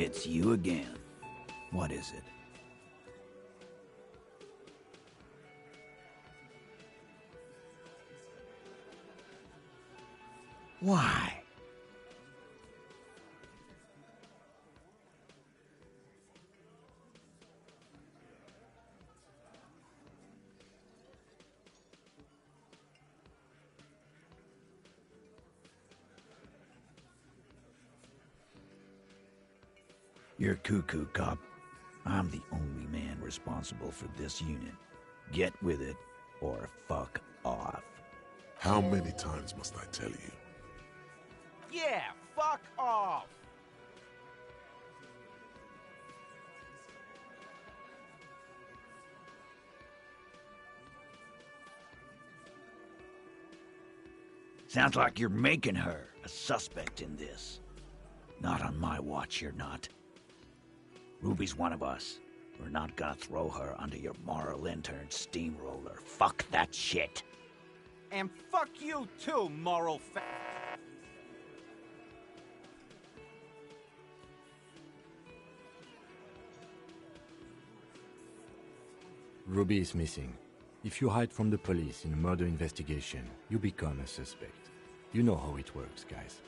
It's you again. What is it? Why? You're cuckoo, cop. I'm the only man responsible for this unit. Get with it, or fuck off. How many times must I tell you? Yeah, fuck off! Sounds like you're making her a suspect in this. Not on my watch, you're not. Ruby's one of us. We're not gonna throw her under your moral intern steamroller. Fuck that shit. And fuck you too, moral Ruby is missing. If you hide from the police in a murder investigation, you become a suspect. You know how it works, guys.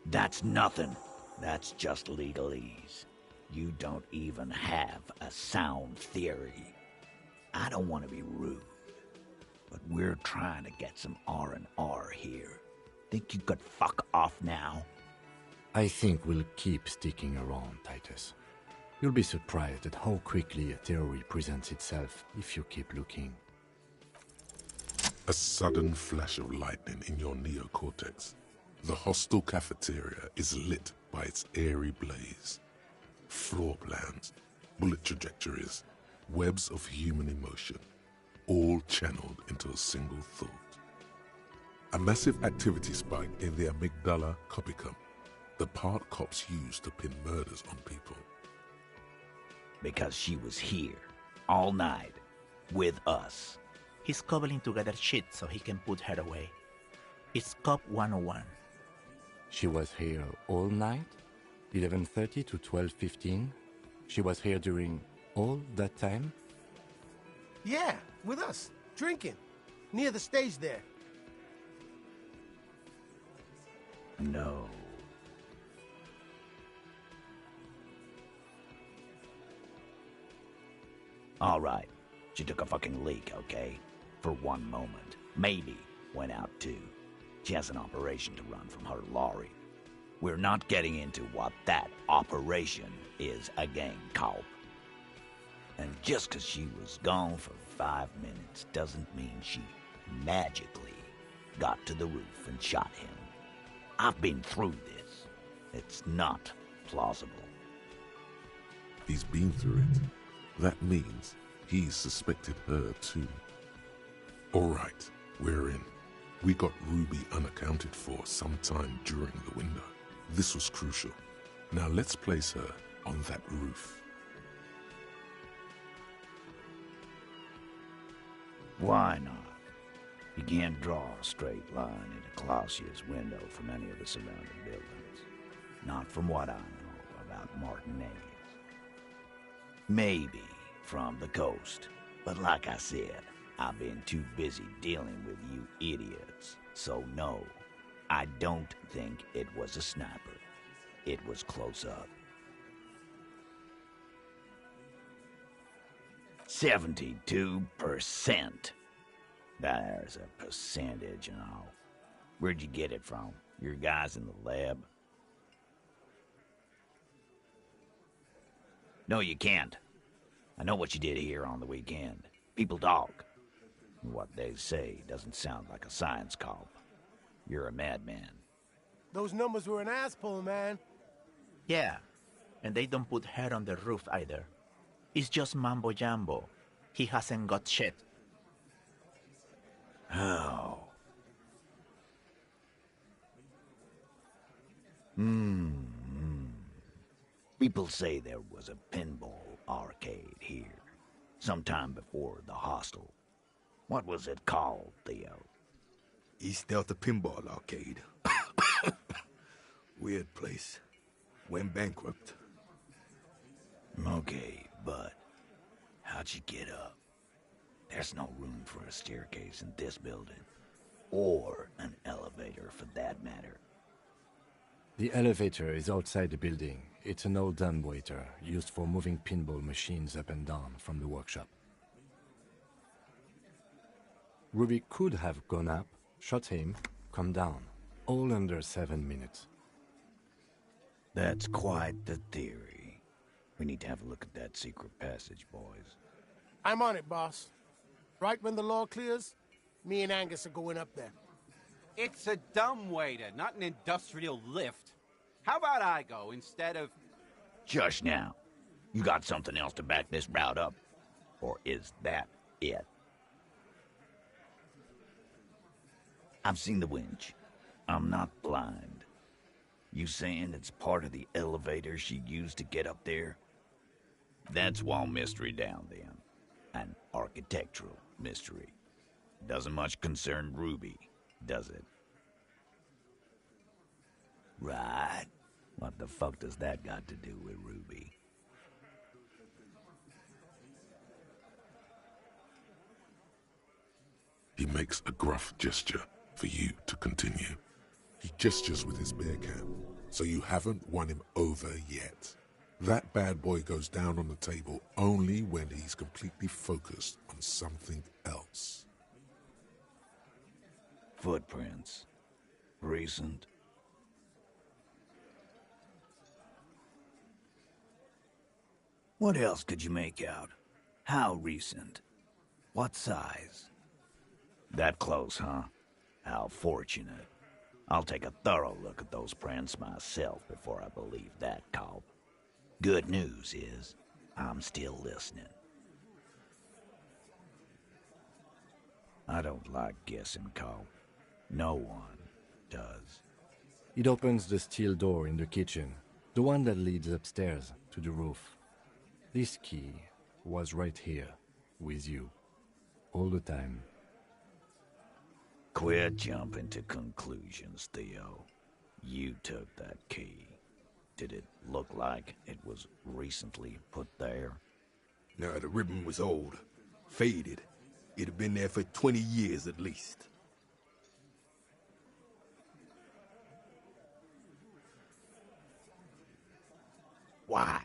That's nothing. That's just legalese. You don't even have a sound theory. I don't want to be rude, but we're trying to get some R&R here. Think you could fuck off now? I think we'll keep sticking around, Titus. You'll be surprised at how quickly a theory presents itself if you keep looking. A sudden flash of lightning in your neocortex. The hostel cafeteria is lit by its airy blaze. Floor plans, bullet trajectories, webs of human emotion, all channeled into a single thought. A massive activity spike in the amygdala copicum, the part cops use to pin murders on people. Because she was here, all night, with us. He's cobbling together shit so he can put her away. It's Cop 101. She was here all night? 11:30 to 12:15? She was here during all that time? Yeah, with us, drinking, near the stage there. No. All right, she took a fucking leak, okay? For one moment. Maybe went out too. She has an operation to run from her lorry. We're not getting into what that operation is again, Cop. And just 'cause she was gone for 5 minutes doesn't mean she magically got to the roof and shot him. I've been through this. It's not plausible. He's been through it. That means he's suspected her too. All right, we're in. We got Ruby unaccounted for sometime during the window. This was crucial. Now let's place her on that roof. Why not? You can't draw a straight line into Clausia's window from any of the surrounding buildings. Not from what I know about Martinez. Maybe from the coast, but like I said, I've been too busy dealing with you idiots. So no, I don't think it was a sniper. It was close up. 72%. There's a percentage and all. Where'd you get it from? Your guys in the lab? No, you can't. I know what you did here on the weekend. People talk. What they say doesn't sound like a science cop. You're a madman. Those numbers were an ass pull, man. Yeah, and they don't put her on the roof either. It's just mambo jumbo. He hasn't got shit. Oh. People say there was a pinball arcade here, sometime before the hostel. What was it called, Theo? East Delta Pinball Arcade. Weird place. Went bankrupt. Okay, but how'd you get up? There's no room for a staircase in this building. Or an elevator, for that matter. The elevator is outside the building. It's an old dumbwaiter used for moving pinball machines up and down from the workshop. Ruby could have gone up, shot him, come down, all under 7 minutes. That's quite the theory. We need to have a look at that secret passage, boys. I'm on it, boss. Right when the law clears, me and Angus are going up there. It's a dumbwaiter, not an industrial lift. How about I go instead of... Just now. You got something else to back this route up? Or is that it? I've seen the winch. I'm not blind. You saying it's part of the elevator she used to get up there? That's one mystery down then. An architectural mystery. Doesn't much concern Ruby, does it? Right. What the fuck does that got to do with Ruby? He makes a gruff gesture for you to continue. He gestures with his beer can, so you haven't won him over yet. That bad boy goes down on the table only when he's completely focused on something else. Footprints. Recent. What else could you make out? How recent? What size? That close, huh? How fortunate. I'll take a thorough look at those prints myself before I believe that, Culp. Good news is, I'm still listening. I don't like guessing, Culp. No one does. It opens the steel door in the kitchen, the one that leads upstairs to the roof. This key was right here, with you, all the time. Quit jumping to conclusions, Theo. You took that key. Did it look like it was recently put there? No, the ribbon was old. Faded. It had been there for 20 years at least. Why?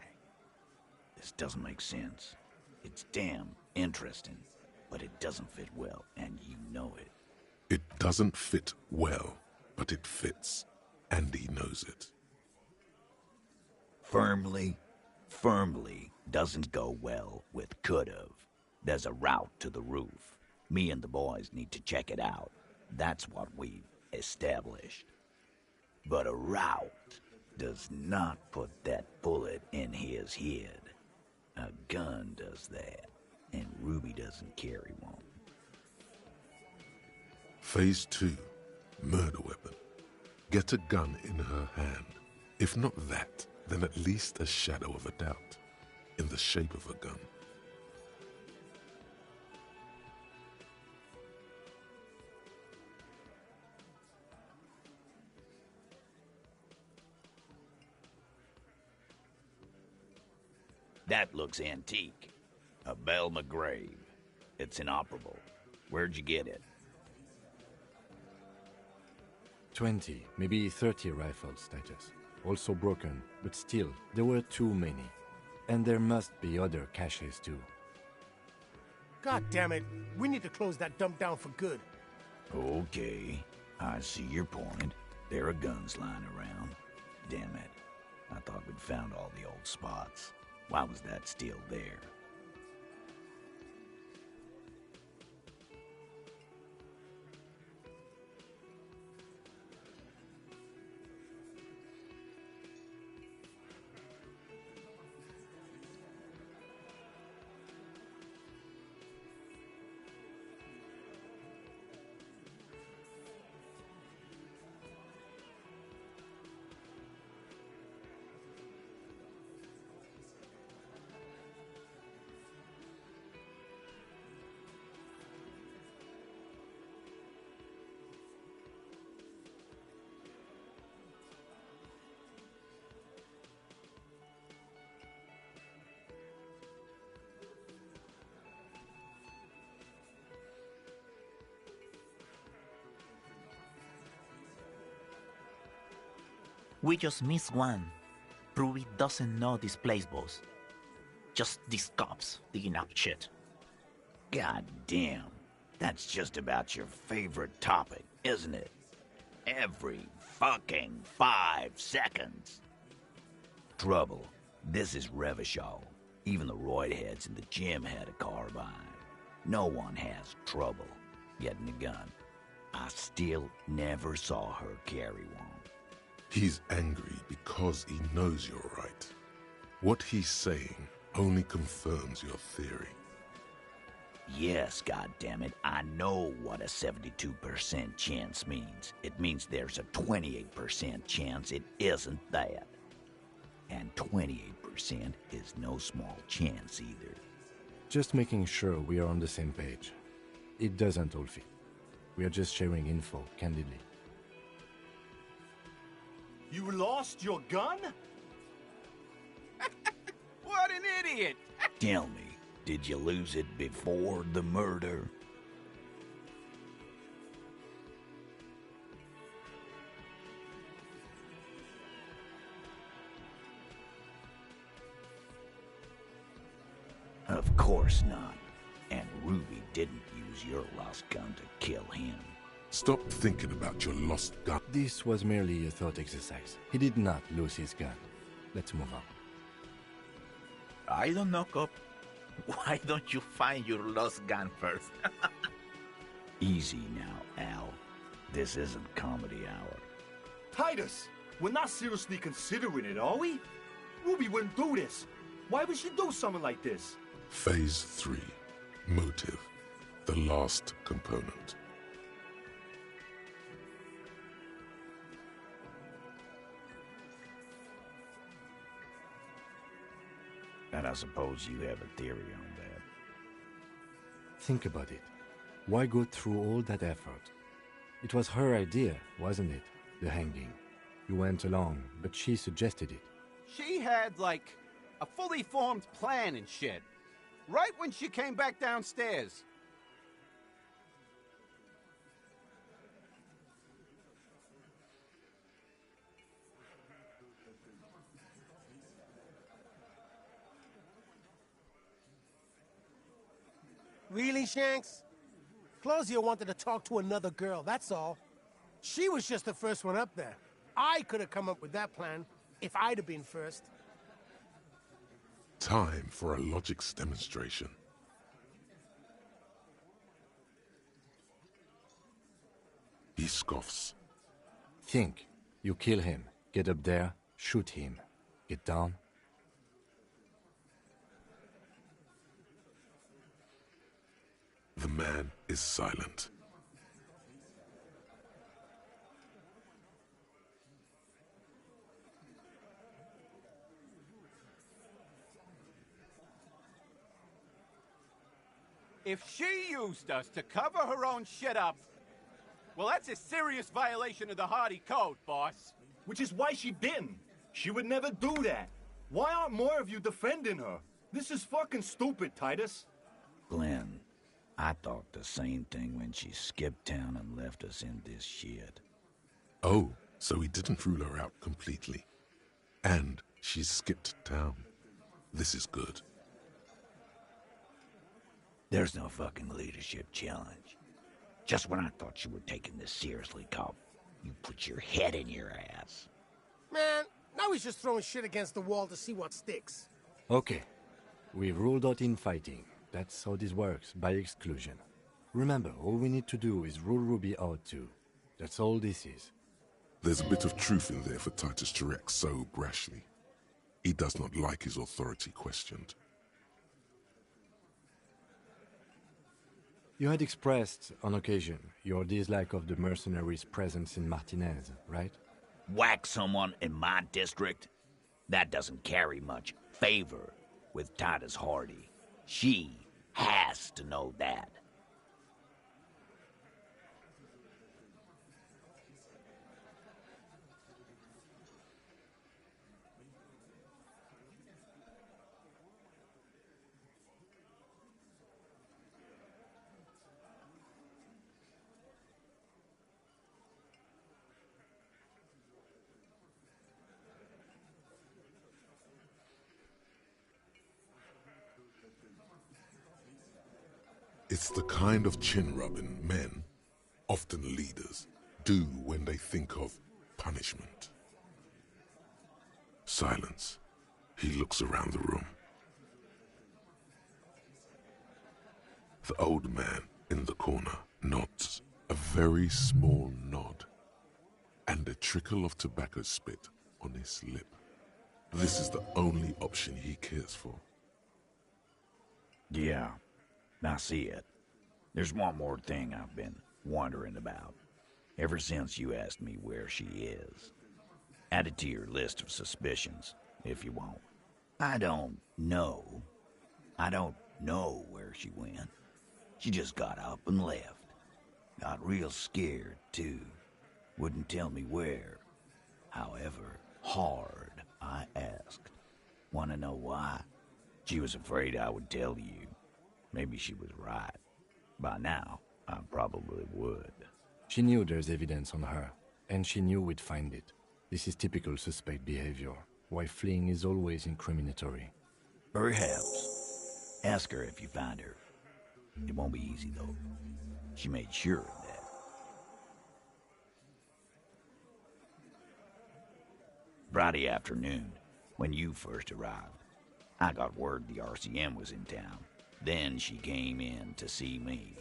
This doesn't make sense. It's damn interesting, but it doesn't fit well, and you know it. It doesn't fit well, but it fits, and he knows it. Firmly doesn't go well with could've. There's a route to the roof. Me and the boys need to check it out. That's what we've established. But a route does not put that bullet in his head. A gun does that, and Ruby doesn't carry one. Phase 2, murder weapon. Get a gun in her hand. If not that, then at least a shadow of a doubt, in the shape of a gun. That looks antique. A Belle McGrave. It's inoperable. Where'd you get it? 20, maybe 30 rifles, Titus. Also broken, but still, there were too many. And there must be other caches too. God damn it. We need to close that dump down for good. Okay, I see your point. There are guns lying around. Damn it. I thought we'd found all the old spots. Why was that still there? We just missed one. Ruby doesn't know this place, boss. Just these cops digging up shit. God damn. That's just about your favorite topic, isn't it? Every fucking 5 seconds. Trouble. This is Revachol. Even the roidheads in the gym had a carbine. No one has trouble getting a gun. I still never saw her carry one. He's angry because he knows you're right. What he's saying only confirms your theory. Yes, goddammit, I know what a 72% chance means. It means there's a 28% chance it isn't that. And 28% is no small chance either. Just making sure we are on the same page. It doesn't, Ulfi. We are just sharing info, candidly. You lost your gun? What an idiot! Tell me, did you lose it before the murder? Of course not. And Ruby didn't use your lost gun to kill him. Stop thinking about your lost gun. This was merely a thought exercise. He did not lose his gun. Let's move on. I don't know, cop. Why don't you find your lost gun first? Easy now, Al. This isn't comedy hour. Titus, we're not seriously considering it, are we? Ruby wouldn't do this. Why would she do something like this? Phase 3. Motive. The last component. And I suppose you have a theory on that. Think about it. Why go through all that effort? It was her idea, wasn't it? The hanging. You went along, but she suggested it. She had, like, a fully formed plan and shit. Right when she came back downstairs. Really, Shanks? Closio wanted to talk to another girl, that's all. She was just the first one up there. I could have come up with that plan if I'd have been first. Time for a logics demonstration. He scoffs. Think. You kill him. Get up there. Shoot him. Get down. The man is silent. If she used us to cover her own shit up, well, that's a serious violation of the Hardy Code, boss. Which is why she didn't. She would never do that. Why aren't more of you defending her? This is fucking stupid, Titus. Glenn, I thought the same thing when she skipped town and left us in this shit. Oh, so he didn't rule her out completely. And she skipped town. This is good. There's no fucking leadership challenge. Just when I thought you were taking this seriously, cop, you put your head in your ass. Man, now he's just throwing shit against the wall to see what sticks. Okay. We ruled out infighting. That's how this works, by exclusion. Remember, all we need to do is rule Ruby out too. That's all this is. There's a bit of truth in there for Titus to react so brashly. He does not like his authority questioned. You had expressed, on occasion, your dislike of the mercenaries' presence in Martinez, right? Whack someone in my district? That doesn't carry much favor with Titus Hardy. She has to know that. It's the kind of chin-rubbing men, often leaders, do when they think of punishment. Silence. He looks around the room. The old man in the corner nods, a very small nod, and a trickle of tobacco spit on his lip. This is the only option he cares for. Yeah, I see it. There's one more thing I've been wondering about, ever since you asked me where she is. Add it to your list of suspicions, if you want. I don't know where she went. She just got up and left. Got real scared, too. Wouldn't tell me where. However hard I asked. Want to know why? She was afraid I would tell you. Maybe she was right. By now, I probably would. She knew there's evidence on her, and she knew we'd find it. This is typical suspect behavior, why fleeing is always incriminatory. Perhaps. Ask her if you find her. It won't be easy, though. She made sure of that. Friday afternoon, when you first arrived, I got word the RCM was in town. Then she came in to see me.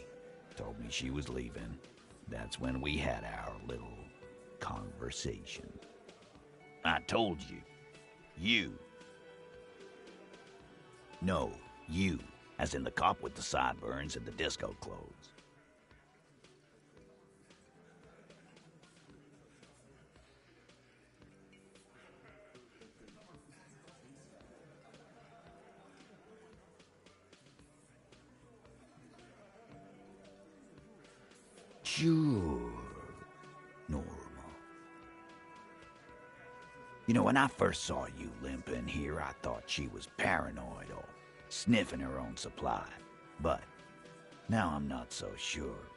Told me she was leaving. That's when we had our little conversation. I told you. No, you. As in the cop with the sideburns and the disco clothes. Sure. Normal. You know, when I first saw you limping here, I thought she was paranoid or sniffing her own supply. But now I'm not so sure.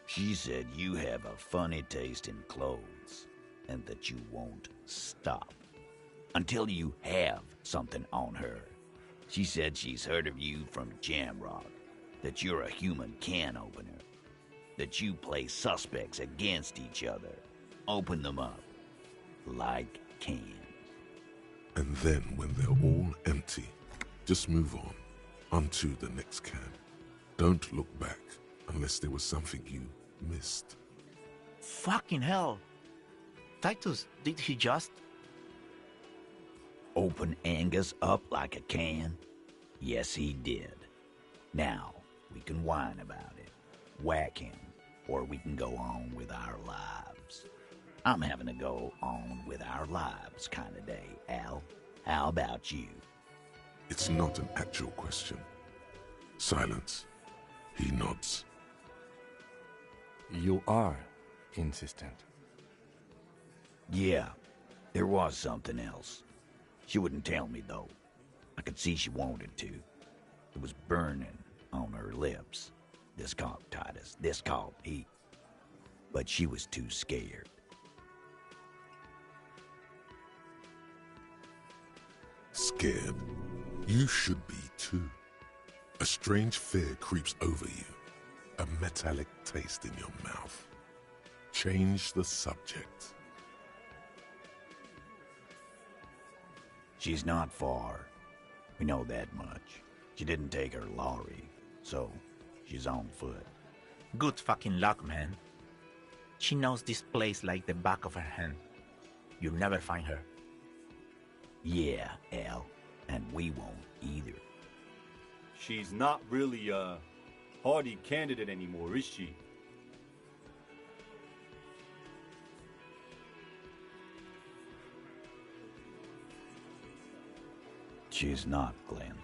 She said you have a funny taste in clothes and that you won't stop until you have something on her. She said she's heard of you from Jamrock, that you're a human can opener, that you play suspects against each other, open them up like cans. And then when they're all empty, just move onto the next can. Don't look back unless there was something you missed. Fucking hell. Titus, did he just... Open Angus up like a can? Yes, he did. Now, we can whine about it, whack him, or we can go on with our lives. I'm having a go on with our lives kind of day, Al. How about you? It's not an actual question. Silence. He nods. You are insistent. Yeah, there was something else. She wouldn't tell me, though. I could see she wanted to. It was burning on her lips. This called Titus. This called heat. But she was too scared. Scared? You should be too. A strange fear creeps over you. A metallic taste in your mouth. Change the subject. She's not far. We know that much. She didn't take her lorry, so she's on foot. Good fucking luck, man. She knows this place like the back of her hand. You'll never find her. Yeah, Al, and we won't either. She's not really a hardy candidate anymore, is she? She's not, Glenn.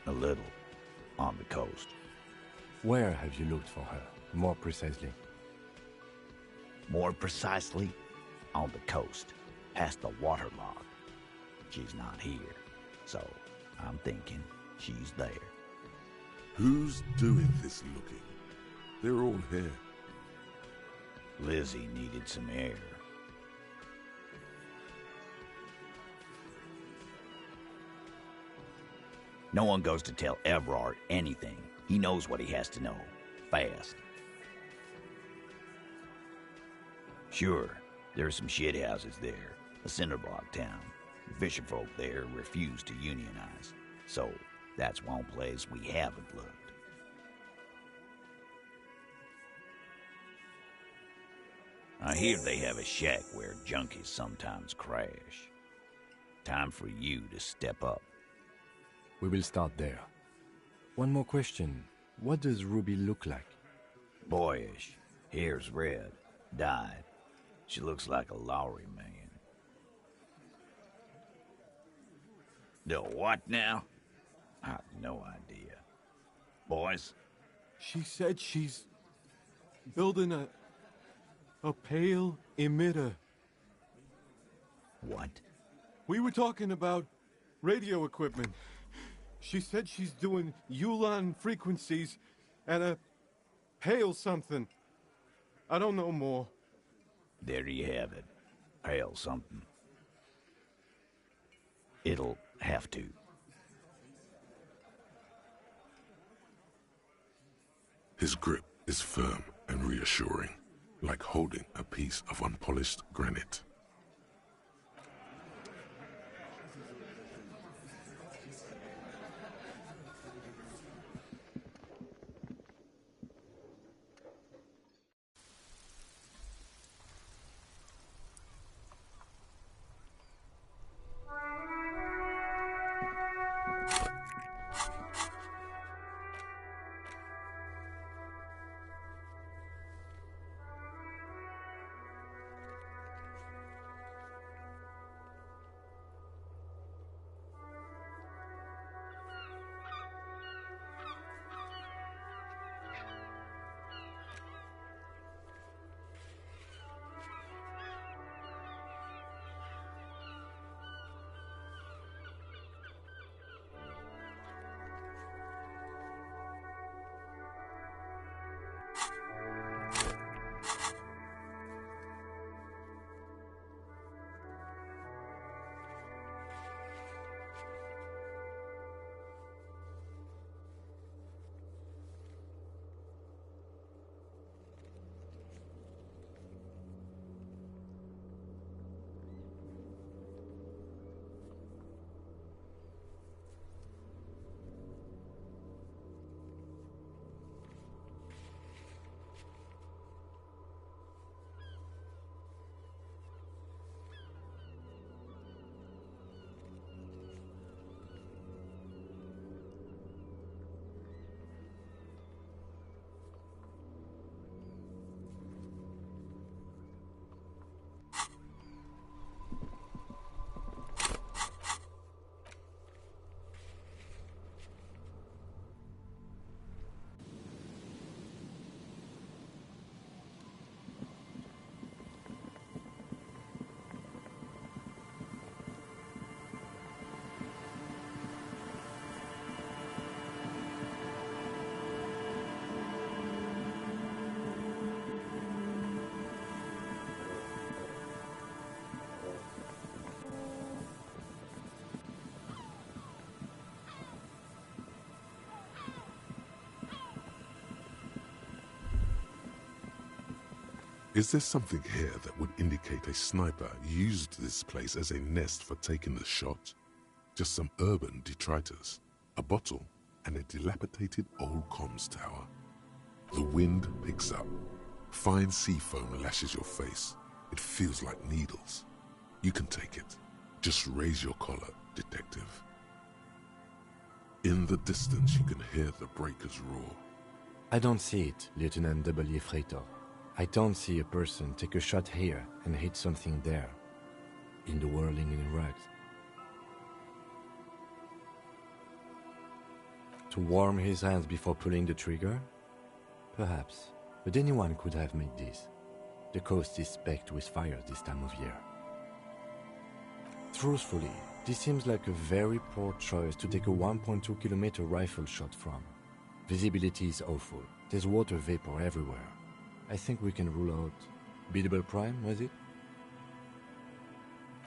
A little. On the coast. Where have you looked for her, more precisely? More precisely, on the coast, past the waterlock. She's not here, so I'm thinking she's there. Who's doing this looking? They're all here. Lizzie needed some air. No one goes to tell Everard anything. He knows what he has to know. Fast. Sure, there's some shithouses there. A cinderblock town. Fisherfolk there refuse to unionize. So, that's one place we haven't looked. I hear they have a shack where junkies sometimes crash. Time for you to step up. We will start there. One more question. What does Ruby look like? Boyish. Hair's red. Dyed. She looks like a Lowry man. The what now? I have no idea. Boys? She said she's building a pale emitter. What? We were talking about radio equipment. She said she's doing Ulan frequencies and a pale something. I don't know more. There you have it. Pale something. It'll have to. His grip is firm and reassuring, like holding a piece of unpolished granite. Is there something here that would indicate a sniper used this place as a nest for taking the shot? Just some urban detritus, a bottle, and a dilapidated old comms tower. The wind picks up. Fine sea foam lashes your face. It feels like needles. You can take it. Just raise your collar, detective. In the distance, you can hear the breakers roar. I don't see it, Lieutenant W. Freitor. I don't see a person take a shot here and hit something there, in the whirling in rags. To warm his hands before pulling the trigger? Perhaps, but anyone could have made this. The coast is specked with fire this time of year. Truthfully, this seems like a very poor choice to take a 1.2 kilometer rifle shot from. Visibility is awful. There's water vapor everywhere. I think we can rule out Biddable Prime, was it?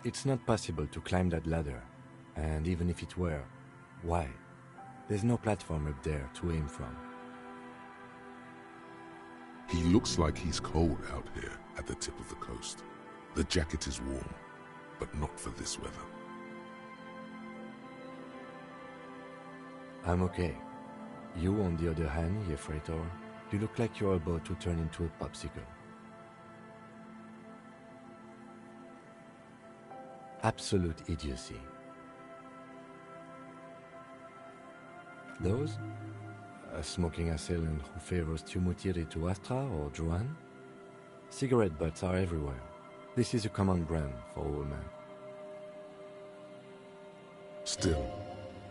It's not possible to climb that ladder. And even if it were, why? There's no platform up there to aim from. He looks like he's cold out here at the tip of the coast. The jacket is warm, but not for this weather. I'm okay. You, on the other hand, Yefreitor, you look like you're about to turn into a popsicle. Absolute idiocy. Those? A smoking assailant who favors Tumutiri to Astra or Juan? Cigarette butts are everywhere. This is a common brand for all men. Still,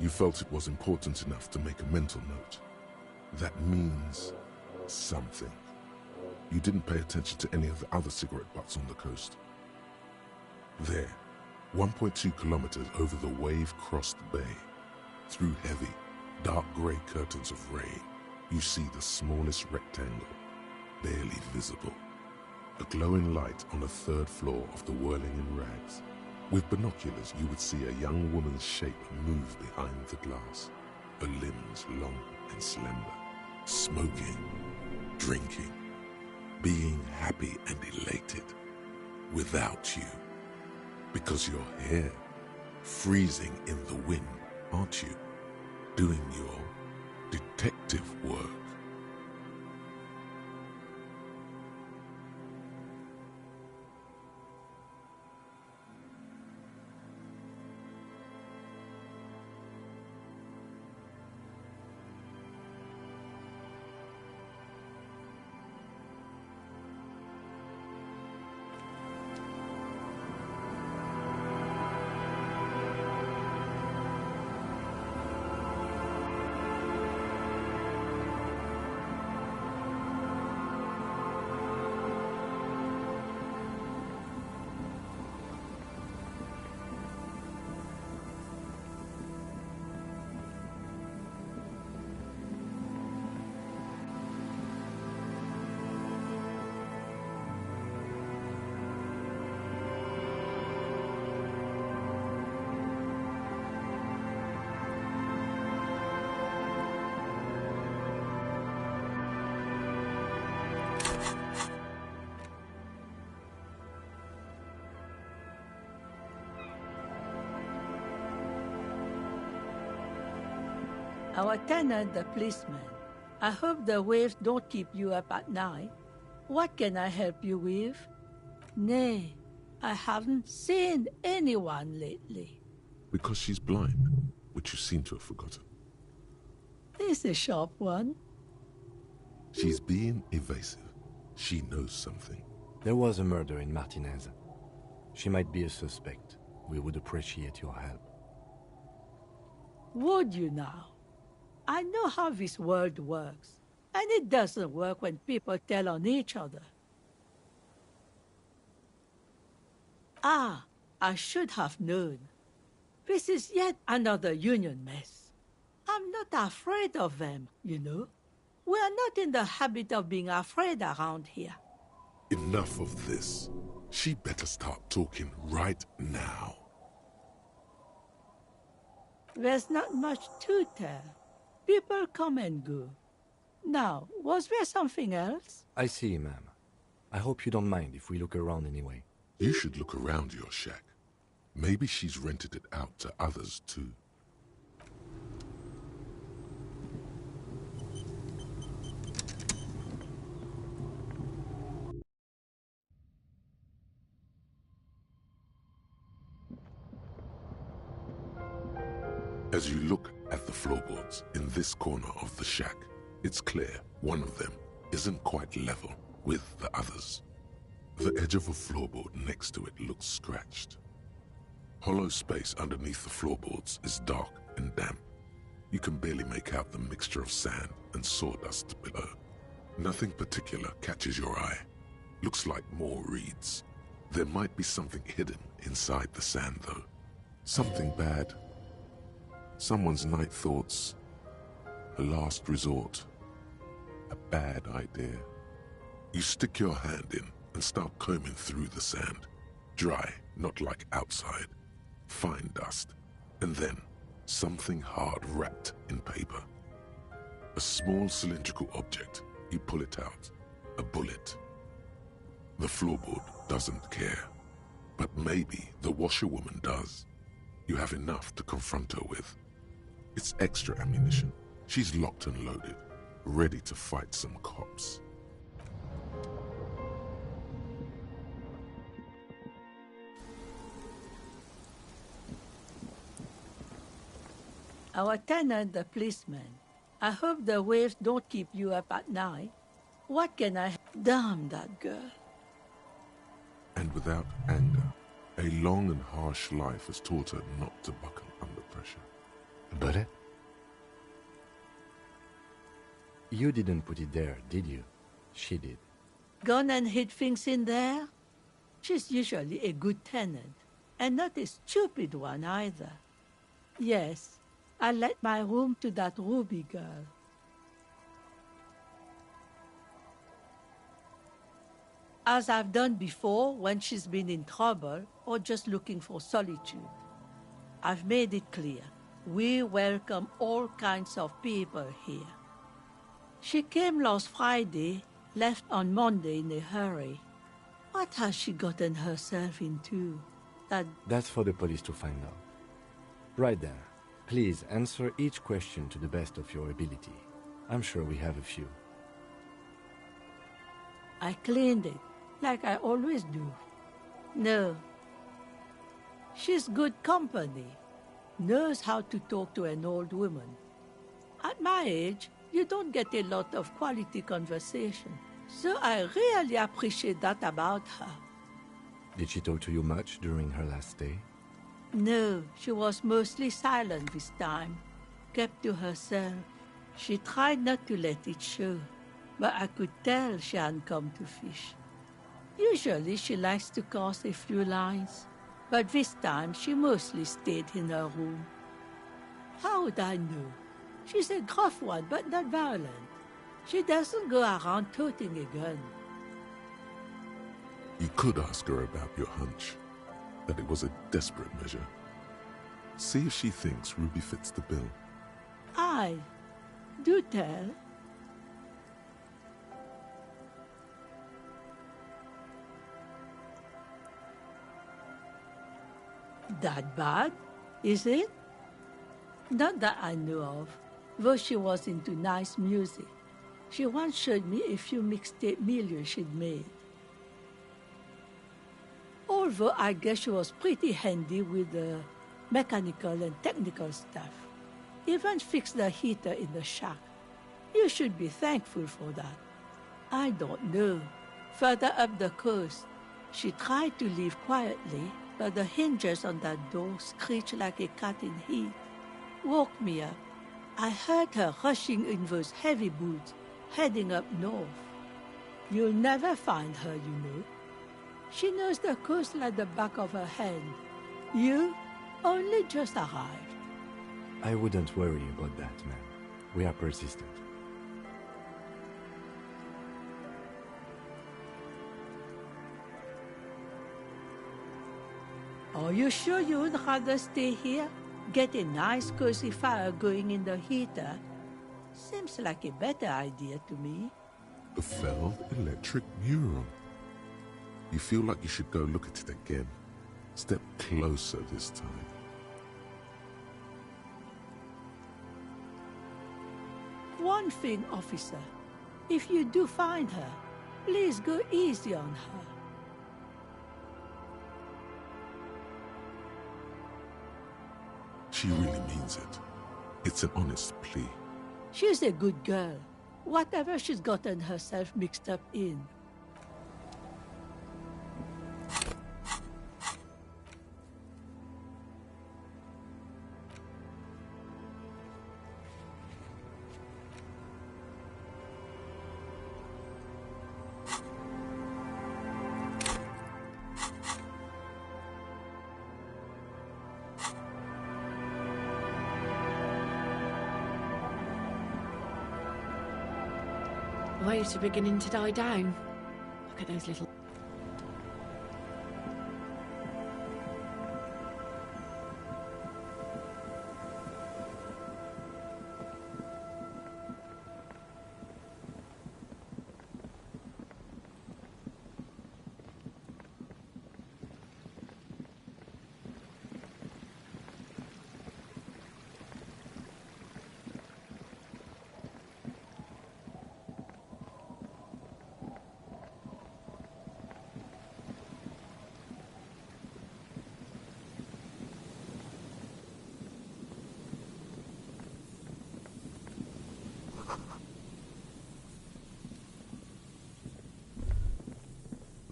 you felt it was important enough to make a mental note. That means something. You didn't pay attention to any of the other cigarette butts on the coast. There, 1.2 kilometers over the wave-crossed bay, through heavy, dark grey curtains of rain, you see the smallest rectangle, barely visible. A glowing light on the third floor of the Whirling in Rags. With binoculars, you would see a young woman's shape move behind the glass, her limbs long and slender, smoking, drinking, being happy and elated, without you. Because you're here, freezing in the wind, aren't you? Doing your detective work. Our tenant, the policeman. I hope the waves don't keep you up at night. What can I help you with? Nay, I haven't seen anyone lately. Because she's blind, which you seem to have forgotten. This is a sharp one. She's being evasive. She knows something. There was a murder in Martinez. She might be a suspect. We would appreciate your help. Would you now? I know how this world works, and it doesn't work when people tell on each other. Ah, I should have known. This is yet another union mess. I'm not afraid of them, you know. We are not in the habit of being afraid around here. Enough of this. She better start talking right now. There's not much to tell. People come and go. Now, was there something else? I see, ma'am. I hope you don't mind if we look around anyway. You should look around your shack. Maybe she's rented it out to others too. As you look at the floorboards in this corner of the shack, it's clear one of them isn't quite level with the others. The edge of a floorboard next to it looks scratched. Hollow space underneath the floorboards is dark and damp. You can barely make out the mixture of sand and sawdust below. Nothing particular catches your eye. Looks like more reeds. There might be something hidden inside the sand though. Something bad. Someone's night thoughts. A last resort. A bad idea. You stick your hand in and start combing through the sand. Dry, not like outside. Fine dust. And then, something hard wrapped in paper. A small cylindrical object. You pull it out. A bullet. The floorboard doesn't care. But maybe the washerwoman does. You have enough to confront her with. It's extra ammunition. She's locked and loaded, ready to fight some cops. Our tenant, the policeman. I hope the waves don't keep you up at night. What can I... Damn that girl. And without anger, a long and harsh life has taught her not to buckle under pressure. But you didn't put it there, did you? She did. Gone and hid things in there? She's usually a good tenant, and not a stupid one either. Yes, I let my room to that Ruby girl. As I've done before when she's been in trouble or just looking for solitude. I've made it clear, we welcome all kinds of people here. She came last Friday, left on Monday in a hurry. What has she gotten herself into? That's for the police to find out. Right there. Please answer each question to the best of your ability. I'm sure we have a few. I cleaned it, like I always do. No. She's good company. Knows how to talk to an old woman. At my age, you don't get a lot of quality conversation. So I really appreciate that about her. Did she talk to you much during her last stay? No, she was mostly silent this time. Kept to herself. She tried not to let it show, but I could tell she hadn't come to fish. Usually she likes to cast a few lines, but this time she mostly stayed in her room. How would I know? She's a gruff one, but not violent. She doesn't go around toting a gun. You could ask her about your hunch, that it was a desperate measure. See if she thinks Ruby fits the bill. Aye. Do tell. That bad, is it? Not that I know of, though she was into nice music. She once showed me a few mixtape millions she'd made. Although I guess she was pretty handy with the mechanical and technical stuff. Even fixed the heater in the shack. You should be thankful for that. I don't know. Further up the coast, she tried to leave quietly, but the hinges on that door screeched like a cat in heat. Woke me up. I heard her rushing in those heavy boots, heading up north. You'll never find her, you know. She knows the coast like the back of her hand. You only just arrived. I wouldn't worry about that, man. We are persistent. Are you sure you would rather stay here? Get a nice cozy fire going in the heater? Seems like a better idea to me. The failed electric mural. You feel like you should go look at it again. Step closer this time. One thing, officer. If you do find her, please go easy on her. She really means it. It's an honest plea. She's a good girl. Whatever she's gotten herself mixed up in. Waves are beginning to die down. Look at those little...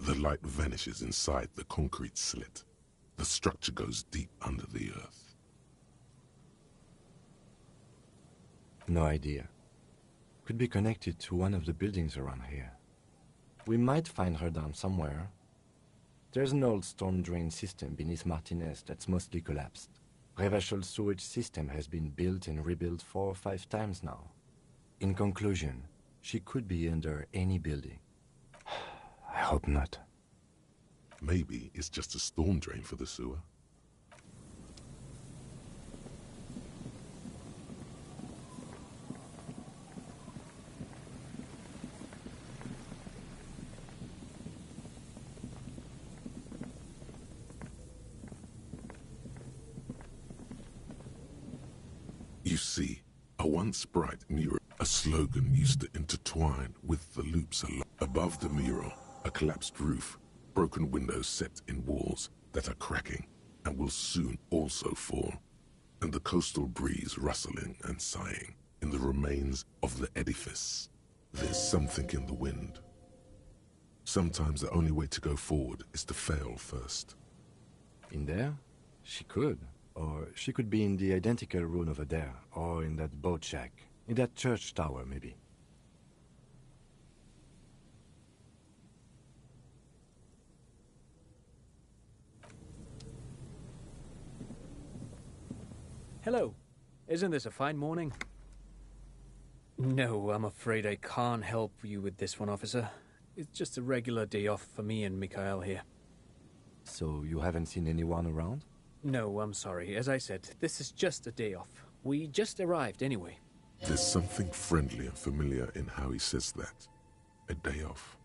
The light vanishes inside the concrete slit. The structure goes deep under the earth. No idea. Could be connected to one of the buildings around here. We might find her down somewhere. There's an old storm drain system beneath Martinez that's mostly collapsed. Revachol sewage system has been built and rebuilt 4 or 5 times now. In conclusion, she could be under any building. I hope not. Maybe it's just a storm drain for the sewer. You see, a once bright mural, a slogan used to intertwine with the loops above the mural, a collapsed roof, broken windows set in walls that are cracking and will soon also fall, and the coastal breeze rustling and sighing in the remains of the edifice. There's something in the wind. Sometimes the only way to go forward is to fail first. In there? She could. Or she could be in the identical room over there, or in that boat shack, in that church tower, maybe. Hello. Isn't this a fine morning? No, I'm afraid I can't help you with this one, officer. It's just a regular day off for me and Mikhail here. So you haven't seen anyone around? No, I'm sorry. As I said, this is just a day off. We just arrived anyway. There's something friendly and familiar in how he says that. A day off.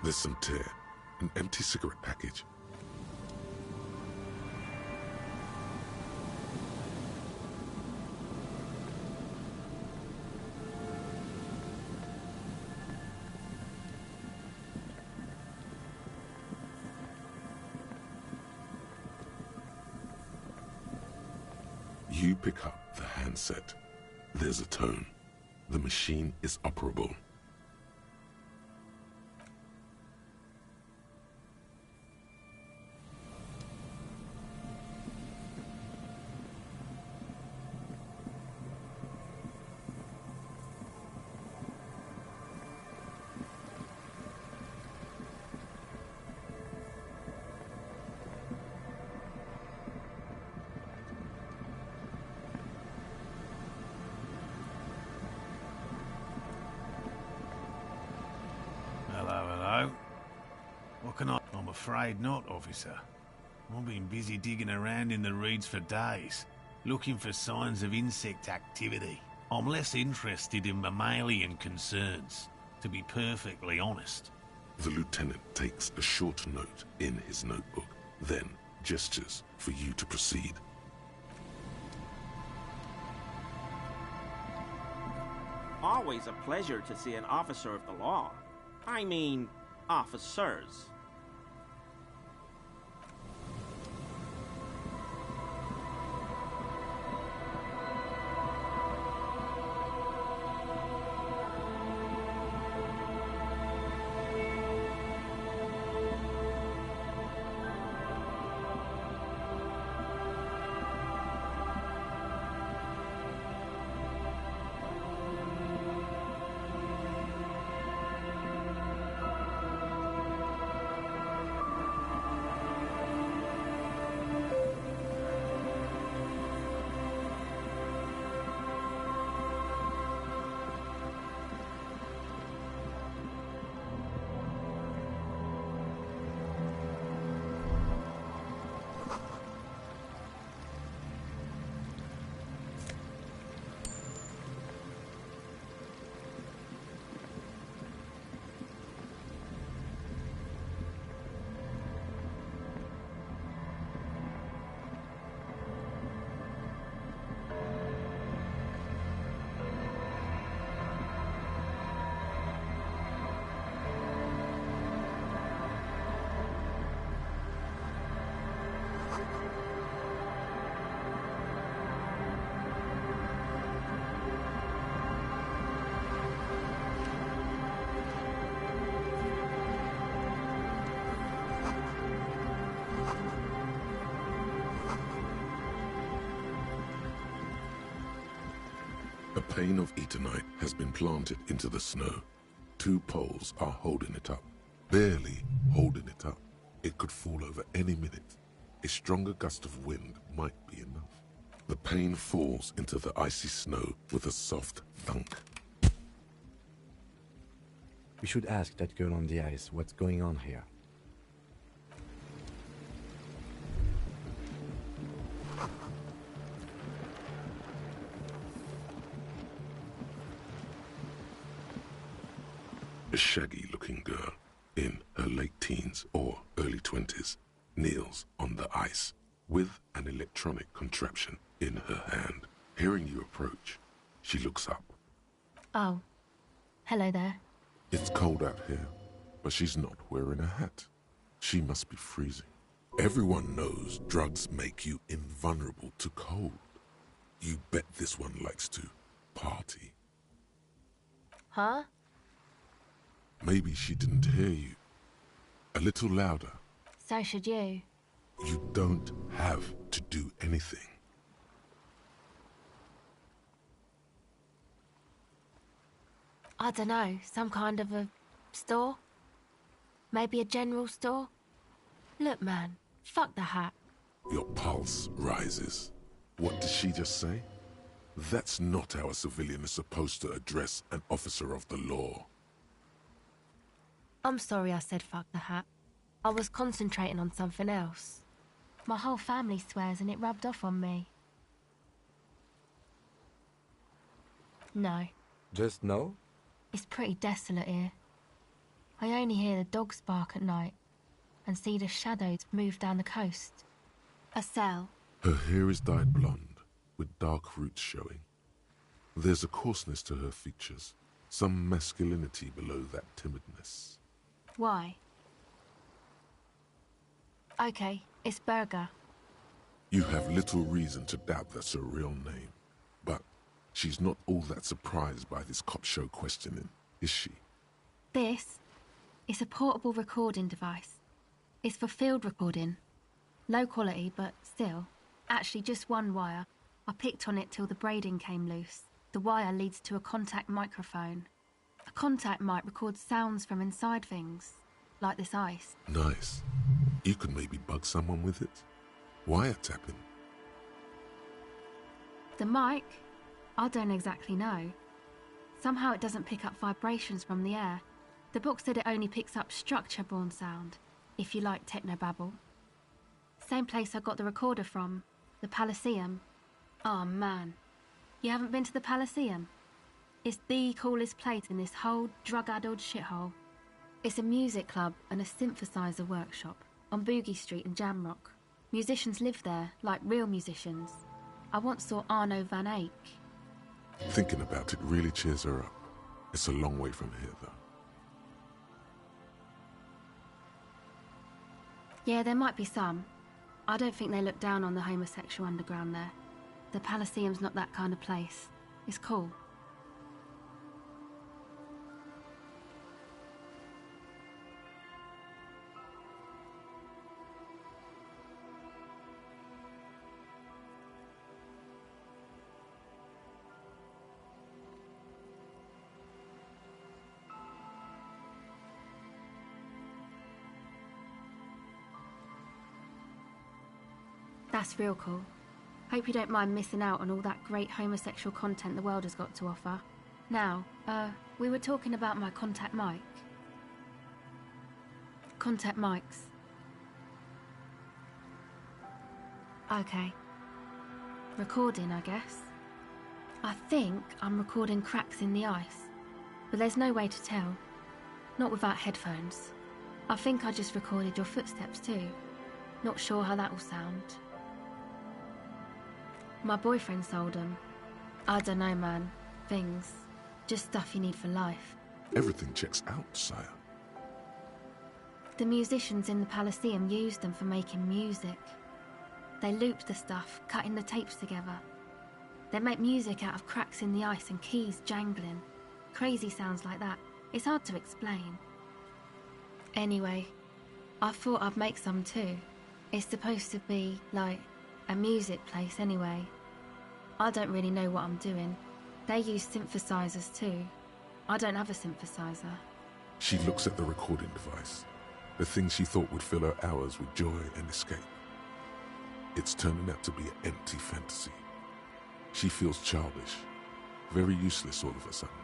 There's some tear, an empty cigarette package. You pick up the handset. There's a tone. The machine is operable. afraid not, officer. I've been busy digging around in the reeds for days, looking for signs of insect activity. I'm less interested in mammalian concerns, to be perfectly honest. The lieutenant takes a short note in his notebook, then gestures for you to proceed. Always a pleasure to see an officer of the law. I mean, officers. A pane of Eternite has been planted into the snow. 2 poles are holding it up. Barely holding it up. It could fall over any minute. A stronger gust of wind might be enough. The pane falls into the icy snow with a soft thunk. We should ask that girl on the ice what's going on here. A shaggy-looking girl, in her late teens or early 20s, kneels on the ice with an electronic contraption in her hand. Hearing you approach, she looks up. Oh, hello there. It's cold out here, but she's not wearing a hat. She must be freezing. Everyone knows drugs make you invulnerable to cold. You bet this one likes to party. Huh? Maybe she didn't hear you. A little louder. So should you. You don't have to do anything. I don't know, some kind of a store? Maybe a general store? Look, man, fuck the hat. Your pulse rises. What did she just say? That's not how a civilian is supposed to address an officer of the law. I'm sorry I said fuck the hat. I was concentrating on something else. My whole family swears and it rubbed off on me. No. Just no? It's pretty desolate here. I only hear the dogs bark at night and see the shadows move down the coast. A cell. Her hair is dyed blonde, with dark roots showing. There's a coarseness to her features, some masculinity below that timidness. Why? Okay, it's Berger. You have little reason to doubt that's her real name, but she's not all that surprised by this cop show questioning, is she? This is a portable recording device. It's for field recording. Low quality, but still. Actually, just one wire. I picked on it till the braiding came loose. The wire leads to a contact microphone. A contact mic records sounds from inside things, like this ice. Nice. You could maybe bug someone with it. Wiretapping. The mic? I don't exactly know. Somehow it doesn't pick up vibrations from the air. The book said it only picks up structure-borne sound. if you like technobabble. Same place I got the recorder from, the Palaceum. Oh man, you haven't been to the Palaceum? It's the coolest place in this whole drug-addled shithole. It's a music club and a synthesizer workshop on Boogie Street in Jamrock. Musicians live there, like real musicians. I once saw Arno van Eyck. Thinking about it really cheers her up. It's a long way from here, though. Yeah, there might be some. I don't think they look down on the homosexual underground there. The Palaceum's not that kind of place. It's cool. That's real cool. Hope you don't mind missing out on all that great homosexual content the world has got to offer. Now, we were talking about my contact mic. Contact mics. Okay. Recording, I guess. I think I'm recording cracks in the ice, but there's no way to tell. Not without headphones. I think I just recorded your footsteps too. Not sure how that will sound. My boyfriend sold them. I don't know, man. Things. Just stuff you need for life. Everything checks out, sire. The musicians in the Palaceum used them for making music. They looped the stuff, cutting the tapes together. They make music out of cracks in the ice and keys jangling. Crazy sounds like that. It's hard to explain. Anyway, I thought I'd make some too. It's supposed to be, like, a music place anyway. I don't really know what I'm doing. They use synthesizers too. I don't have a synthesizer. She looks at the recording device, the thing she thought would fill her hours with joy and escape. It's turning out to be an empty fantasy. She feels childish, very useless all of a sudden.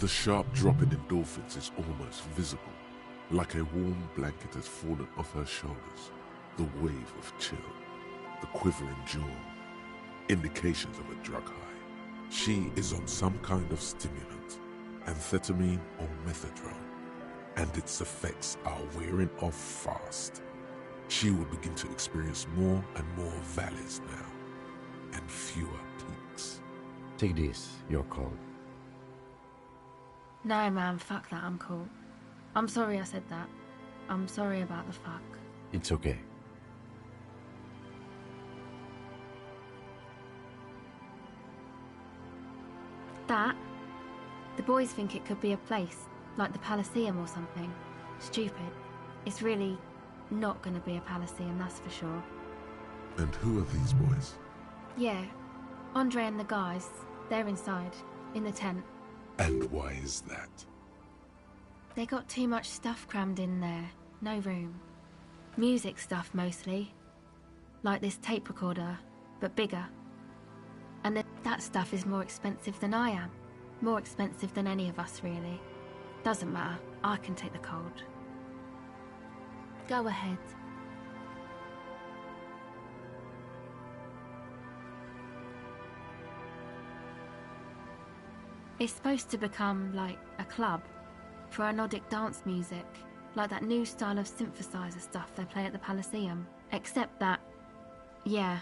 The sharp drop in endorphins is almost visible, like a warm blanket has fallen off her shoulders. The wave of chill, the quivering jaw, indications of a drug high. She is on some kind of stimulant, amphetamine or methadone, and its effects are wearing off fast. She will begin to experience more and more valleys now, and fewer peaks. Take this, you're cold. No, man, fuck that, I'm cool. I'm sorry I said that. I'm sorry about the fuck. It's okay. That? The boys think it could be a place, like the Palaceum or something. Stupid. It's really not gonna be a Palaceum, that's for sure. And who are these boys? Yeah, Andre and the guys, they're inside, in the tent. And why is that? They got too much stuff crammed in there, no room. Music stuff mostly. Like this tape recorder, but bigger. And that stuff is more expensive than I am. More expensive than any of us, really. Doesn't matter, I can take the cold. Go ahead. It's supposed to become, like, a club for anodic dance music, like that new style of synthesizer stuff they play at the Palaceum. Except that, yeah.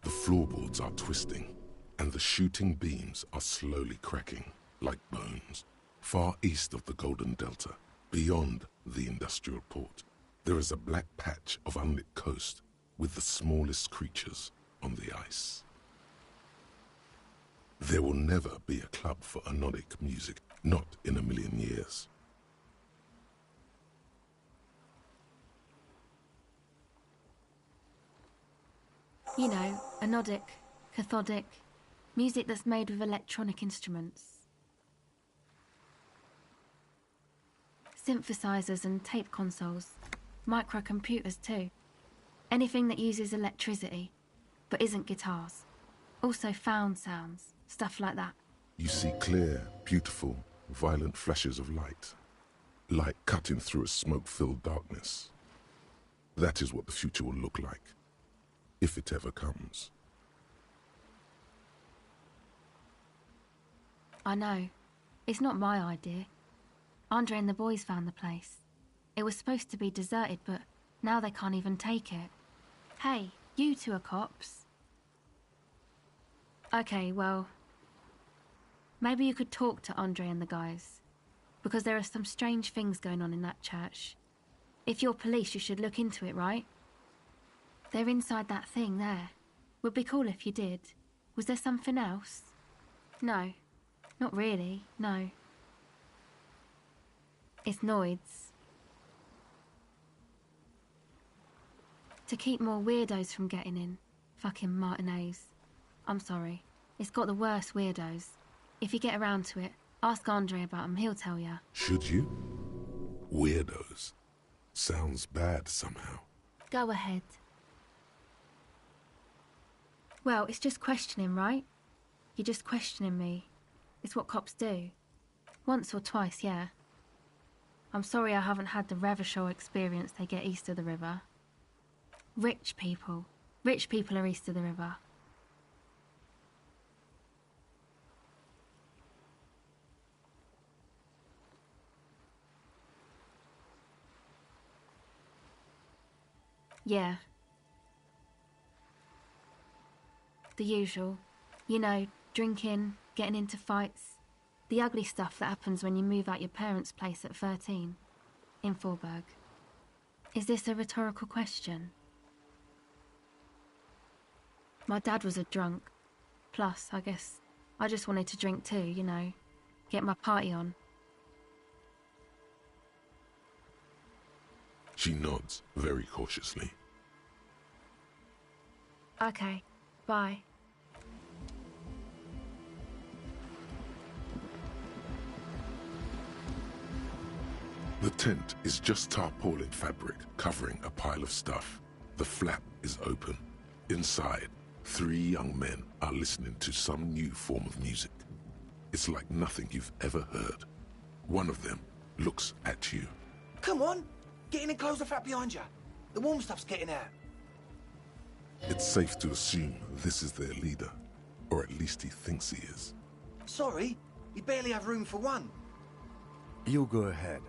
The floorboards are twisting, and the shooting beams are slowly cracking, like bones. Far east of the Golden Delta, beyond the industrial port, there is a black patch of unlit coast with the smallest creatures on the ice. There will never be a club for anodic music, not in a million years. You know, anodic, cathodic, music that's made with electronic instruments. Synthesizers and tape consoles, microcomputers too. Anything that uses electricity, but isn't guitars. Also found sounds, stuff like that. You see clear, beautiful, violent flashes of light. Light cutting through a smoke-filled darkness. That is what the future will look like, if it ever comes. I know. It's not my idea. Andre and the boys found the place. It was supposed to be deserted, but now they can't even take it. Hey, you two are cops. Okay, well, maybe you could talk to Andre and the guys, because there are some strange things going on in that church. If you're police, you should look into it, right? They're inside that thing there. Would be cool if you did. Was there something else? No. Not really, no. It's Noids. To keep more weirdos from getting in. Fucking Martinez. I'm sorry. It's got the worst weirdos. If you get around to it, ask Andre about them, he'll tell ya. Should you? Weirdos. Sounds bad somehow. Go ahead. Well, it's just questioning, right? You're just questioning me. It's what cops do. Once or twice, yeah. I'm sorry I haven't had the Revachol experience they get east of the river. Rich people. Rich people are east of the river. Yeah. The usual. You know, drinking, getting into fights. The ugly stuff that happens when you move out your parents' place at 13. In Forberg. Is this a rhetorical question? My dad was a drunk. Plus, I guess, I just wanted to drink too, you know. Get my party on. She nods very cautiously. Okay, bye. The tent is just tarpaulin fabric covering a pile of stuff. The flap is open. Inside, 3 young men are listening to some new form of music. It's like nothing you've ever heard. One of them looks at you. Come on, get in and close the flap behind you. The warm stuff's getting out. It's safe to assume this is their leader, or at least he thinks he is. Sorry, you barely have room for one. You go ahead.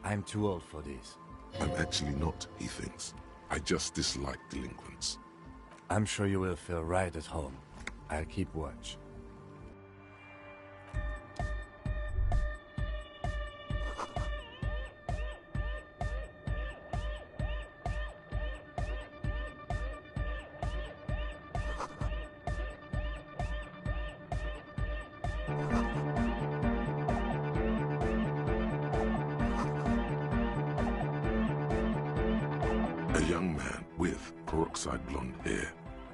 I'm too old for this. I'm actually not, he thinks. I just dislike delinquents. I'm sure you will feel right at home. I'll keep watch. A young man with peroxide blonde hair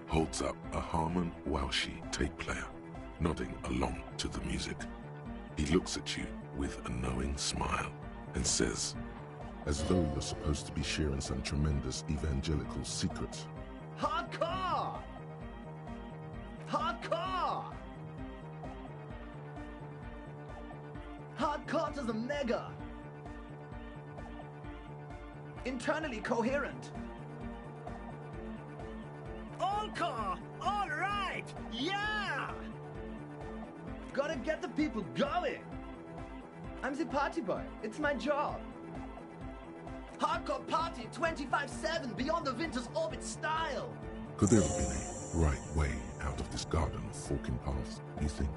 holds up a Harman Walshy tape player, nodding along to the music. He looks at you with a knowing smile and says, as though you're supposed to be sharing some tremendous evangelical secret. Hardcore! Hardcore! Hardcore to the mega! Internally coherent. All car! All right! Yeah! Gotta get the people going! I'm the party boy. It's my job. Hardcore party 25/7 beyond the winter's orbit style! Could there have been a right way out of this garden of forking paths, you think?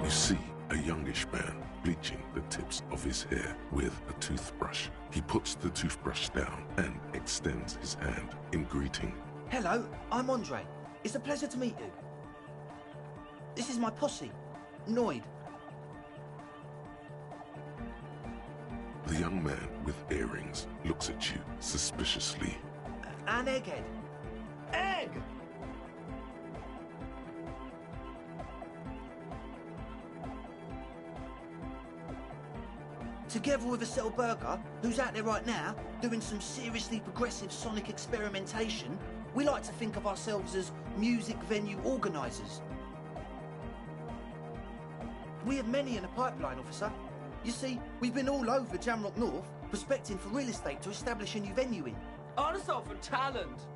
You see a youngish man bleaching the tips of his hair with a toothbrush. He puts the toothbrush down and extends his hand in greeting. Hello, I'm Andre. It's a pleasure to meet you. This is my posse, Noid. The young man with earrings looks at you suspiciously. An egghead. Egg! Together with a Selberger, who's out there right now, doing some seriously progressive sonic experimentation, We like to think of ourselves as music venue organisers. We have many in the pipeline, officer. You see, we've been all over Jamrock North, prospecting for real estate to establish a new venue in. Also for talent.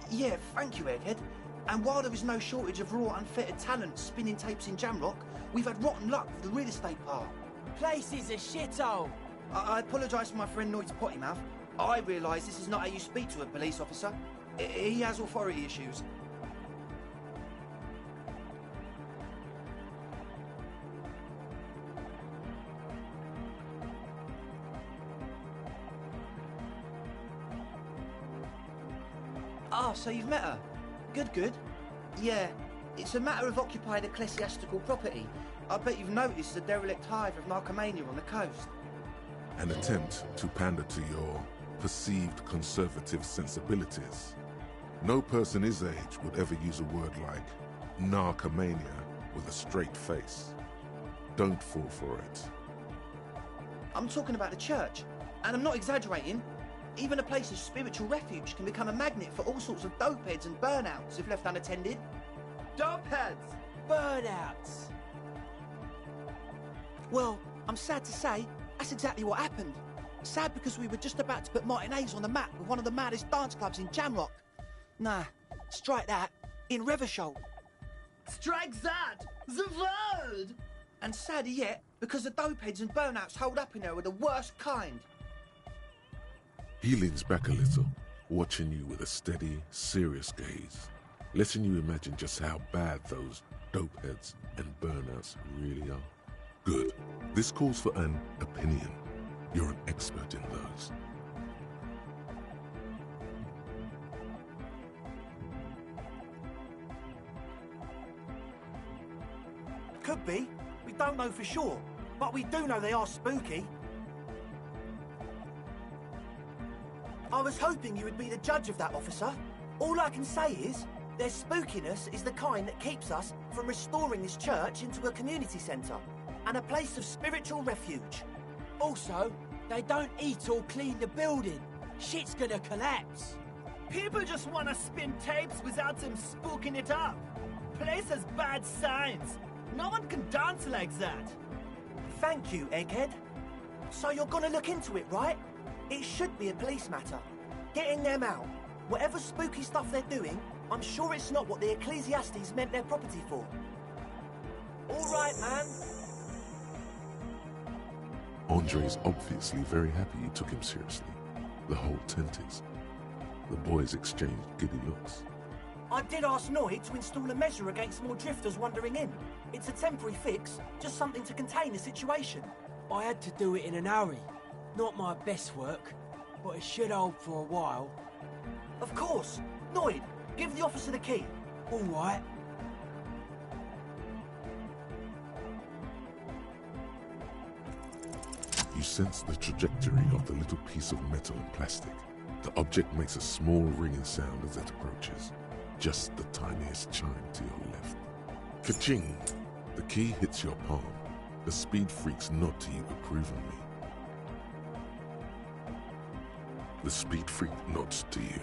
Yeah, thank you, Egghead. And while there is no shortage of raw, unfettered talent spinning tapes in Jamrock, we've had rotten luck with the real estate part. Place is a shithole. I apologise for my friend Noid's potty mouth. I realise this is not how you speak to a police officer. He has authority issues. Ah, so you've met her. Good, good. Yeah, it's a matter of occupied ecclesiastical property. I bet you've noticed the derelict hive of narcomania on the coast. An attempt to pander to your perceived conservative sensibilities. No person his age would ever use a word like narcomania with a straight face. Don't fall for it. I'm talking about the church, and I'm not exaggerating. Even a place of spiritual refuge can become a magnet for all sorts of dopeheads and burnouts if left unattended. Dopeheads! Burnouts. Well, I'm sad to say, that's exactly what happened. Sad because we were just about to put Martinez on the map with one of the maddest dance clubs in Jamrock. Nah, strike that. In Reversholt. Strike that! The word! And sadder yet, because the dopeheads and burnouts holed up in there were the worst kind. He leans back a little, watching you with a steady, serious gaze, letting you imagine just how bad those dopeheads and burnouts really are. Good. This calls for an opinion. You're an expert in those. Could be. We don't know for sure. But we do know they are spooky. I was hoping you would be the judge of that, officer. All I can say is, their spookiness is the kind that keeps us from restoring this church into a community centre and a place of spiritual refuge. Also, they don't eat or clean the building. Shit's gonna collapse. People just want to spin tapes without them spooking it up. Place has bad signs. No one can dance like that. Thank you, Egghead. So you're gonna look into it, right? It should be a police matter. Getting them out. Whatever spooky stuff they're doing, I'm sure it's not what the Ecclesiastes meant their property for. All right, man. Andre's obviously very happy you took him seriously. The whole tent is. The boys exchanged giddy looks. I did ask Noid to install a measure against more drifters wandering in. It's a temporary fix, just something to contain the situation. I had to do it in an hurry. Not my best work, but it should hold for a while. Of course. Noid, give the officer the key. All right. You sense the trajectory of the little piece of metal and plastic. The object makes a small ringing sound as it approaches. Just the tiniest chime to your left. Ka-ching! The key hits your palm. The speed freaks nod to you approvingly. The speed freak nods to you.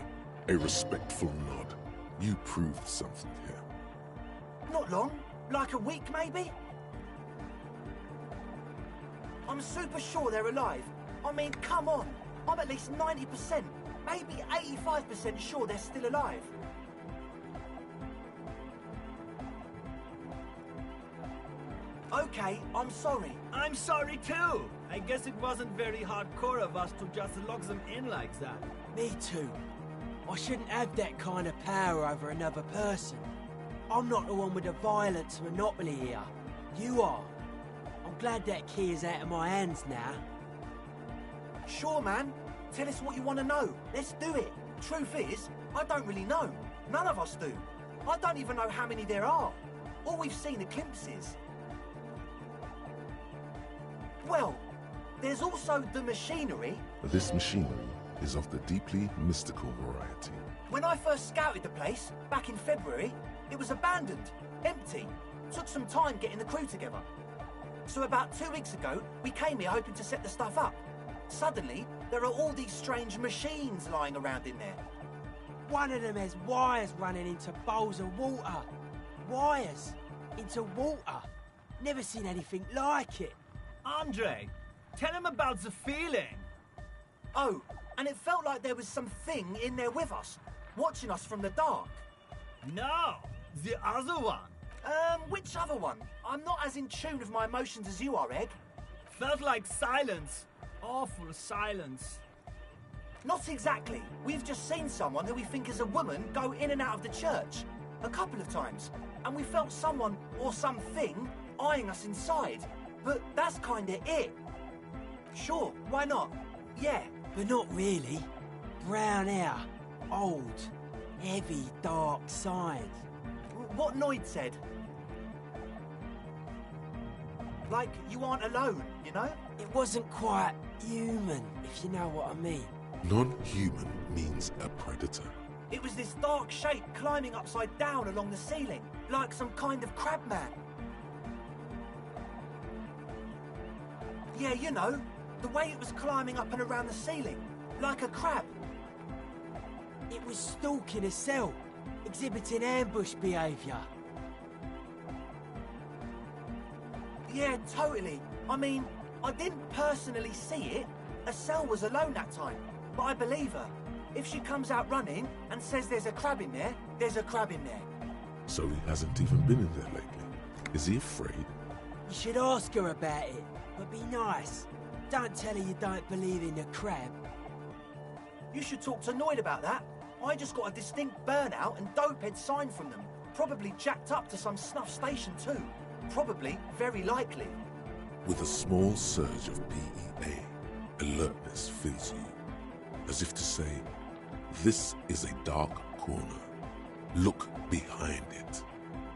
A respectful nod. You proved something here. Not long. Like a week, maybe? I'm super sure they're alive. I mean, come on. I'm at least 90%, maybe 85% sure they're still alive. Okay, I'm sorry. I'm sorry too. I guess it wasn't very hardcore of us to just lock them in like that. Me too. I shouldn't have that kind of power over another person. I'm not the one with the violence monopoly here. You are. I'm glad that key is out of my hands now. Sure, man. Tell us what you want to know. Let's do it. Truth is, I don't really know. None of us do. I don't even know how many there are. All we've seen are glimpses. Well, there's also the machinery. This machinery is of the deeply mystical variety. When I first scouted the place, back in February, it was abandoned, empty. Took some time getting the crew together. So about 2 weeks ago, we came here hoping to set the stuff up. Suddenly, there are all these strange machines lying around in there. one of them has wires running into bowls of water. Wires into water. Never seen anything like it. Andre, tell him about the feeling. Oh, and it felt like there was something in there with us, watching us from the dark. No, the other one. Which other one? I'm not as in tune with my emotions as you are, Egg. Felt like silence. Awful silence. Not exactly. We've just seen someone who we think is a woman go in and out of the church a couple of times, and we felt someone or something eyeing us inside. But that's kinda it. Sure, why not? Yeah. But not really. Brown hair. Old. Heavy, dark side. What Noid said. Like you aren't alone, you know? It wasn't quite human, if you know what I mean. Non-human means a predator. It was this dark shape climbing upside down along the ceiling, like some kind of crab man. Yeah, you know, the way it was climbing up and around the ceiling, like a crab. It was stalking a cell, exhibiting ambush behaviour. Yeah, totally. I mean, I didn't personally see it. Estelle was alone that time, but I believe her. If she comes out running and says there's a crab in there, there's a crab in there. So he hasn't even been in there lately. Is he afraid? You should ask her about it, but be nice. Don't tell her you don't believe in the crab. You should talk to Noid about that. I just got a distinct burnout and dopehead sign from them. Probably jacked up to some snuff station too. Probably, very likely. With a small surge of PEA, alertness fills you, as if to say, this is a dark corner. Look behind it.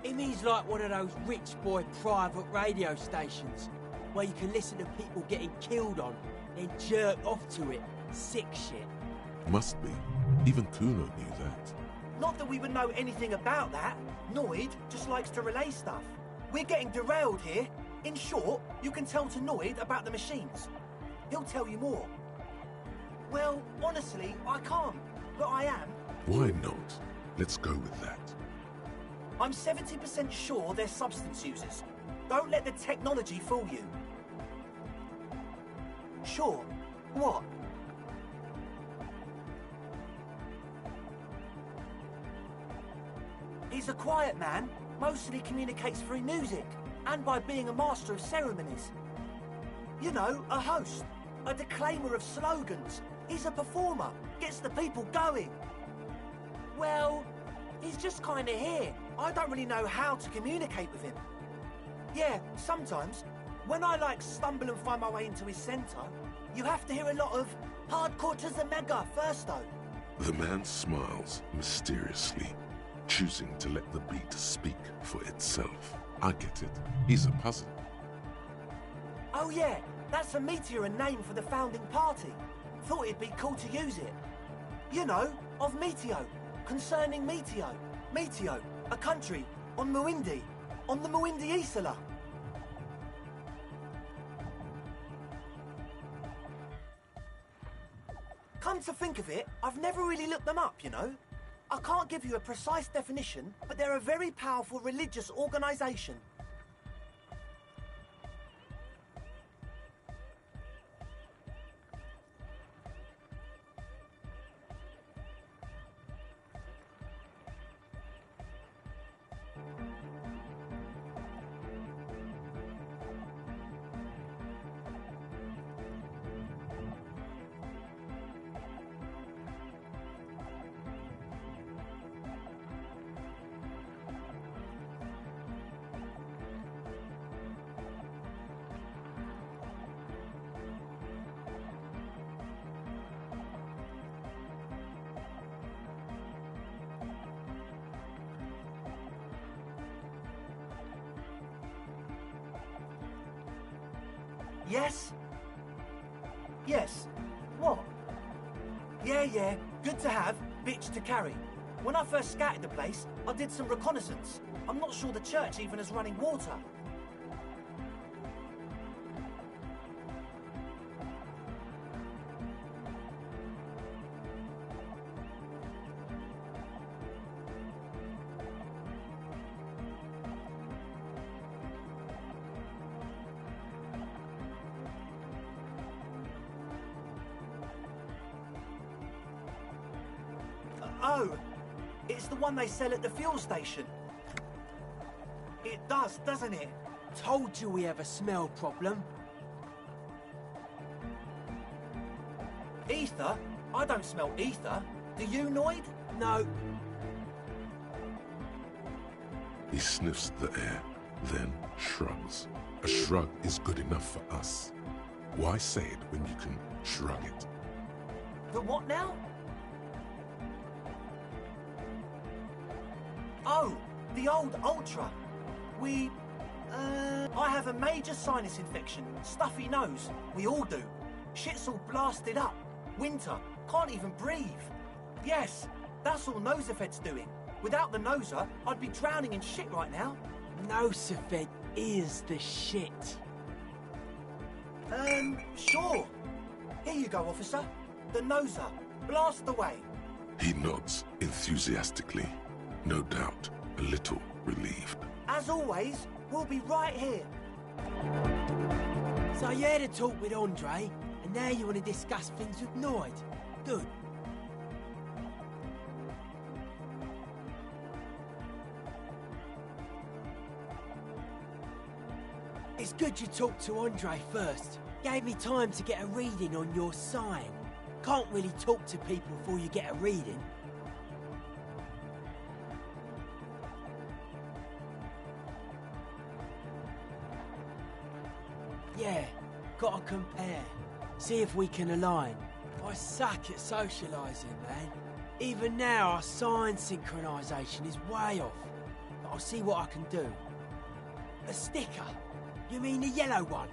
It means like one of those rich boy private radio stations, where you can listen to people getting killed on, then jerk off to it. Sick shit. Must be. Even Kuno knew that. Not that we would know anything about that. Noid just likes to relay stuff. We're getting derailed here. In short, you can tell to Noid about the machines. He'll tell you more. Well, honestly, I can't, but I am. Why not? Let's go with that. I'm 70% sure they're substance users. Don't let the technology fool you. Sure. What? He's a quiet man, mostly communicates through music, and by being a master of ceremonies. You know, a host, a declaimer of slogans. He's a performer, gets the people going. Well, he's just kinda here. I don't really know how to communicate with him. Yeah, sometimes, when I stumble and find my way into his center, you have to hear a lot of hardcore to the mega first though. The man smiles mysteriously, choosing to let the beat speak for itself. I get it. He's a puzzle. Oh yeah, that's a Meteoran name for the founding party. Thought it'd be cool to use it. You know, of Meteo, concerning Meteo. Meteo, a country on Muindi, on the Muindi Isla. Come to think of it, I've never really looked them up, you know. I can't give you a precise definition, but they're a very powerful religious organization. Yes? Yes. What? Yeah, good to have, bitch to carry. When I first scouted the place, I did some reconnaissance. I'm not sure the church even has running water. Oh, it's the one they sell at the fuel station. It does, doesn't it? Told you we have a smell problem. Ether? I don't smell ether. Do you, Noid? No. He sniffs the air, then shrugs. A shrug is good enough for us. Why say it when you can shrug it? The what now? Oh, the old Ultra. I have a major sinus infection, stuffy nose. We all do. Shit's all blasted up. Winter. Can't even breathe. Yes, that's all Nosafed's doing. Without the Noser, I'd be drowning in shit right now. Nosafed is the shit. Sure. Here you go, officer. The Noser. Blast away. He nods enthusiastically, no doubt a little relieved. As always, we'll be right here. So you had a talk with Andre, and now you want to discuss things with Noid. Good. It's good you talked to Andre first. Gave me time to get a reading on your sign. Can't really talk to people before you get a reading. Yeah, gotta compare. See if we can align. I suck at socialising, man. Even now, our sign synchronisation is way off. But I'll see what I can do. A sticker? You mean the yellow one?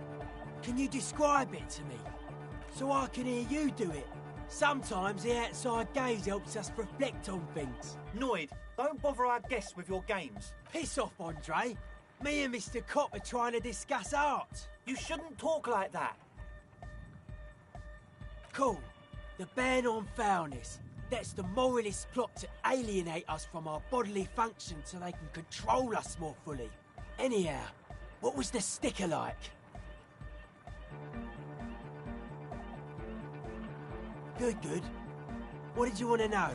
Can you describe it to me? So I can hear you do it. Sometimes the outside gaze helps us reflect on things. Noid, don't bother our guests with your games. Piss off, Andre. Me and Mr. Cop are trying to discuss art. You shouldn't talk like that. Cool. The ban on foulness. That's the moralist plot to alienate us from our bodily function so they can control us more fully. Anyhow, what was the sticker like? Good, good. What did you want to know?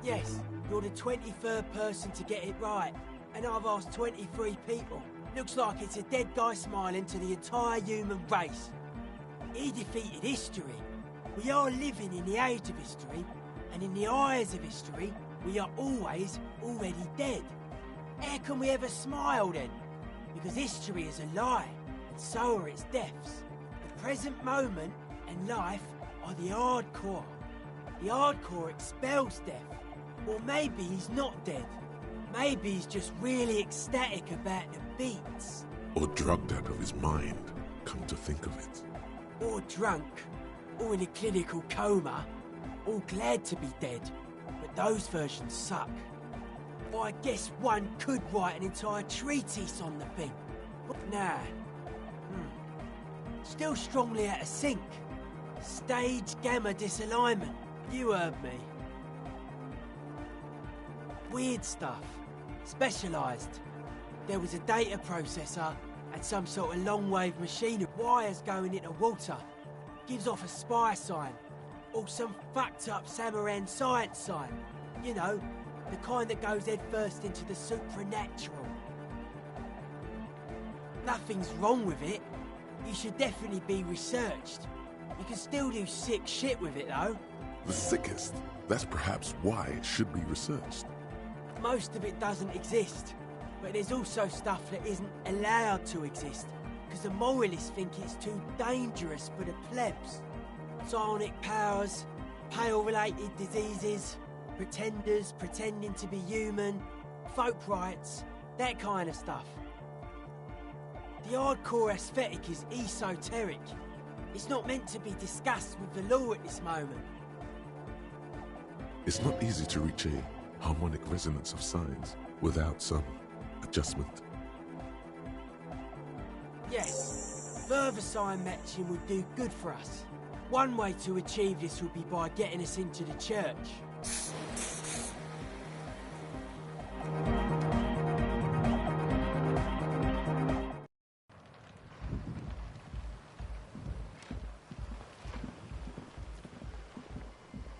Yes, you're the 23rd person to get it right, and I've asked 23 people. Looks like it's a dead guy smiling to the entire human race. He defeated history. We are living in the age of history, and in the eyes of history, we are always already dead. How can we ever smile then? Because history is a lie, and so are its deaths. The present moment and life are the hardcore. The hardcore expels death. Or maybe he's not dead. Maybe he's just really ecstatic about the beats. Or drugged out of his mind, come to think of it. Or drunk. Or in a clinical coma. Or glad to be dead. But those versions suck. Or I guess one could write an entire treatise on the thing. But nah. Still strongly out of sync. Stage gamma disalignment. You heard me. Weird stuff. Specialised. There was a data processor and some sort of long-wave machine of wires going into water. Gives off a spy sign. Or some fucked-up Samaran science sign. You know, the kind that goes head first into the supernatural. Nothing's wrong with it. You should definitely be researched. You can still do sick shit with it, though. The sickest? That's perhaps why it should be researched. Most of it doesn't exist. But there's also stuff that isn't allowed to exist. Because the moralists think it's too dangerous for the plebs. Psionic powers, pale-related diseases, pretenders pretending to be human, folk rights, that kind of stuff. The hardcore aesthetic is esoteric. It's not meant to be discussed with the law at this moment. It's not easy to reach a harmonic resonance of signs without some adjustment. Yes, further sign matching would do good for us. One way to achieve this would be by getting us into the church.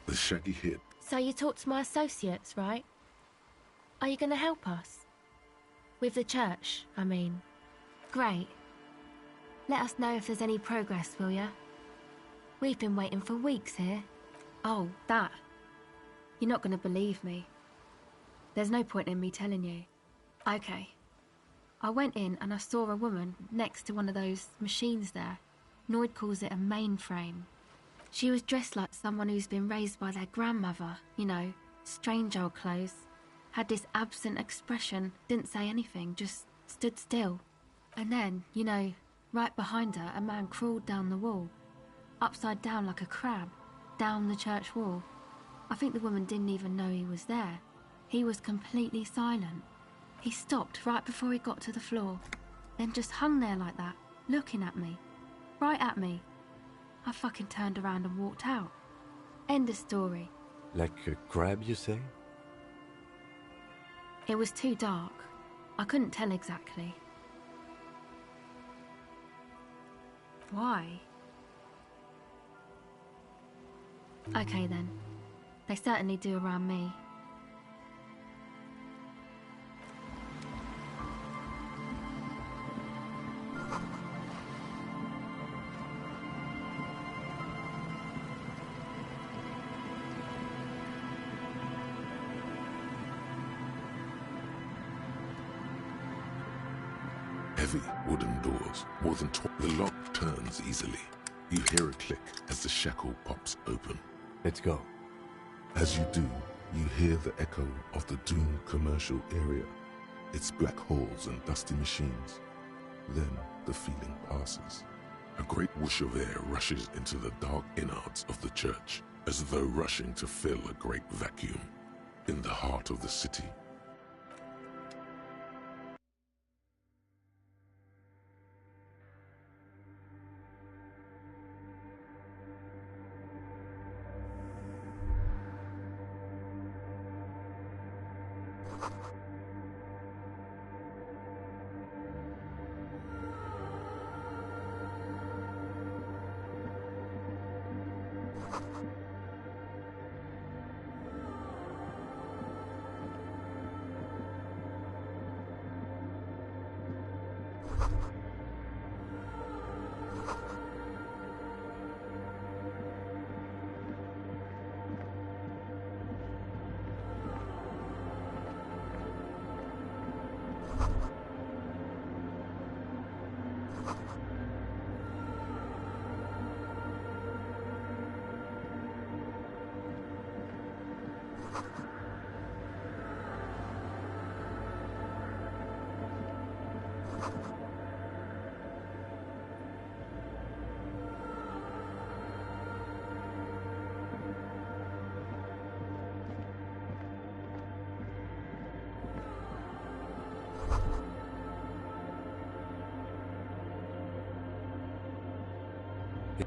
The shaggy head So you talked to my associates, right? Are you going to help us? With the church, I mean. Great. Let us know if there's any progress, will ya? We've been waiting for weeks here. Oh, that. You're not going to believe me. There's no point in me telling you. Okay. I went in and I saw a woman next to one of those machines there. Noid calls it a mainframe. She was dressed like someone who's been raised by their grandmother, you know, strange old clothes. Had this absent expression, didn't say anything, just stood still. And then, you know, right behind her, a man crawled down the wall. Upside down like a crab, down the church wall. I think the woman didn't even know he was there. He was completely silent. He stopped right before he got to the floor, then just hung there like that, looking at me. Right at me. I fucking turned around and walked out. End of story. Like a crab, you say? It was too dark. I couldn't tell exactly. Why? Okay then. They certainly do around me. Heavy wooden doors, more than the lock turns easily. You hear a click as the shackle pops open. Let's go. As you do, you hear the echo of the doomed commercial area, its black holes and dusty machines. Then the feeling passes. A great whoosh of air rushes into the dark innards of the church, as though rushing to fill a great vacuum in the heart of the city.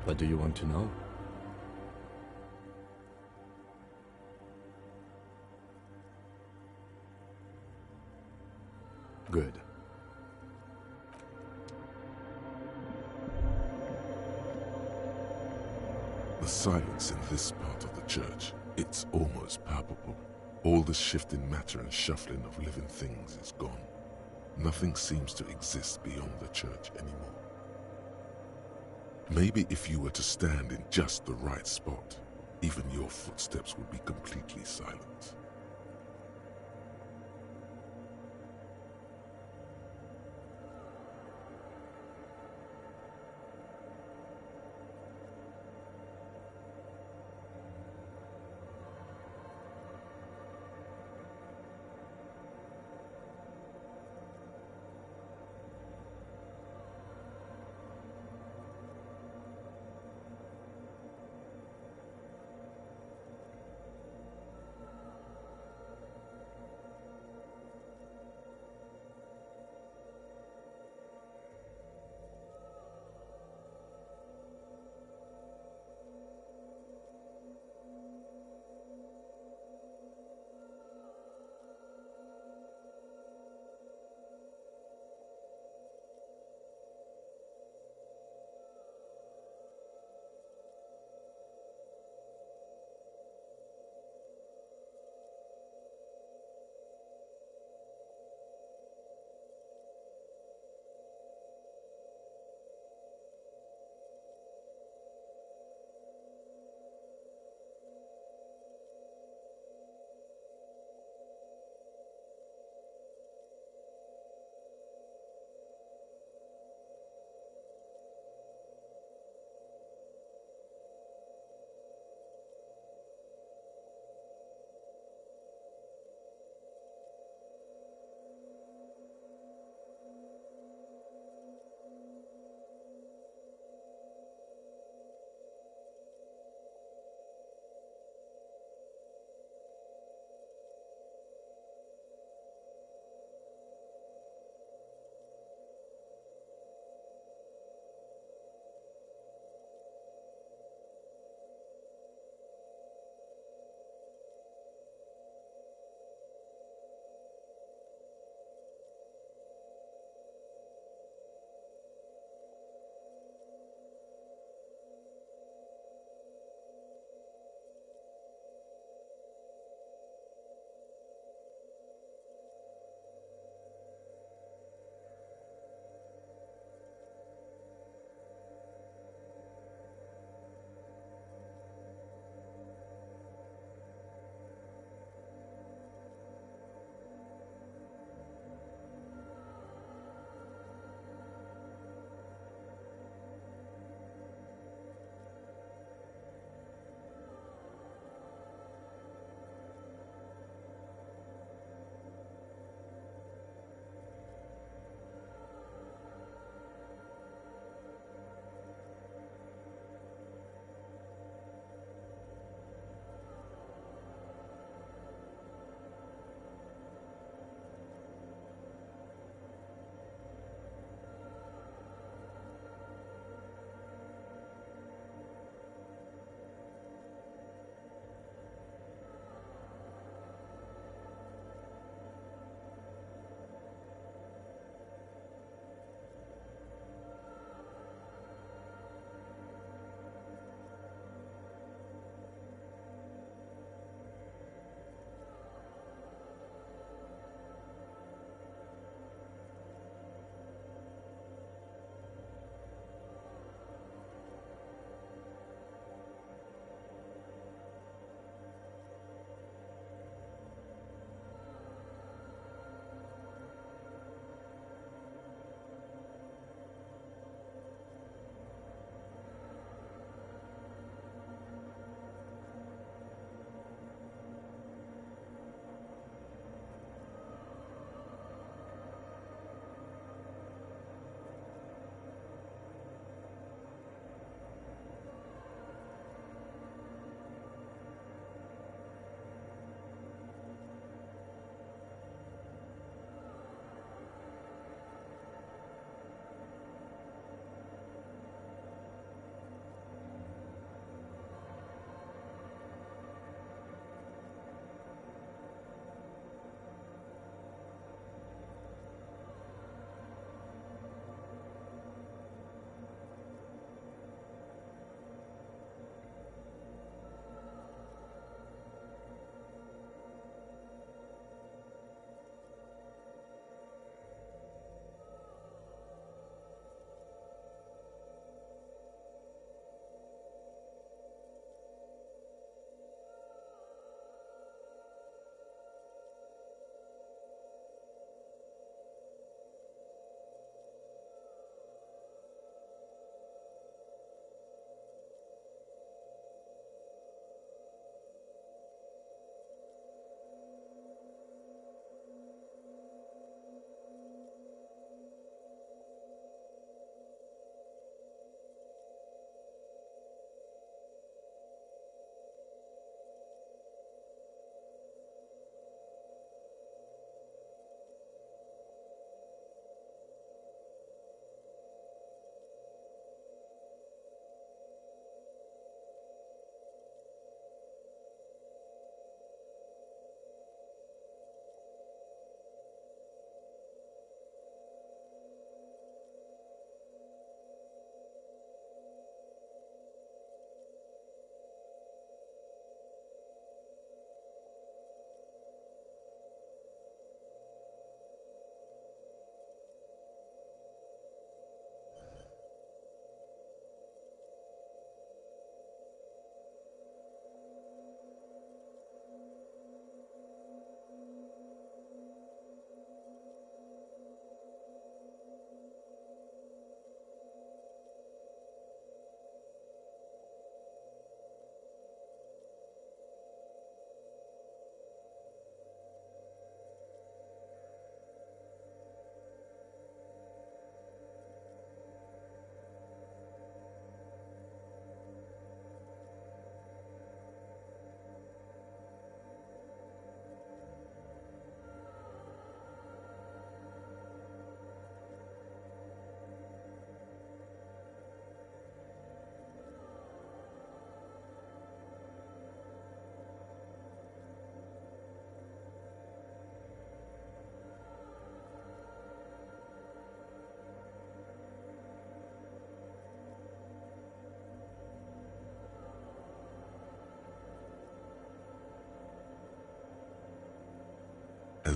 What do you want to know? Good. The silence in this part of the church, it's almost palpable. All the shifting matter and shuffling of living things is gone. Nothing seems to exist beyond the church anymore. Maybe if you were to stand in just the right spot, even your footsteps would be completely silent.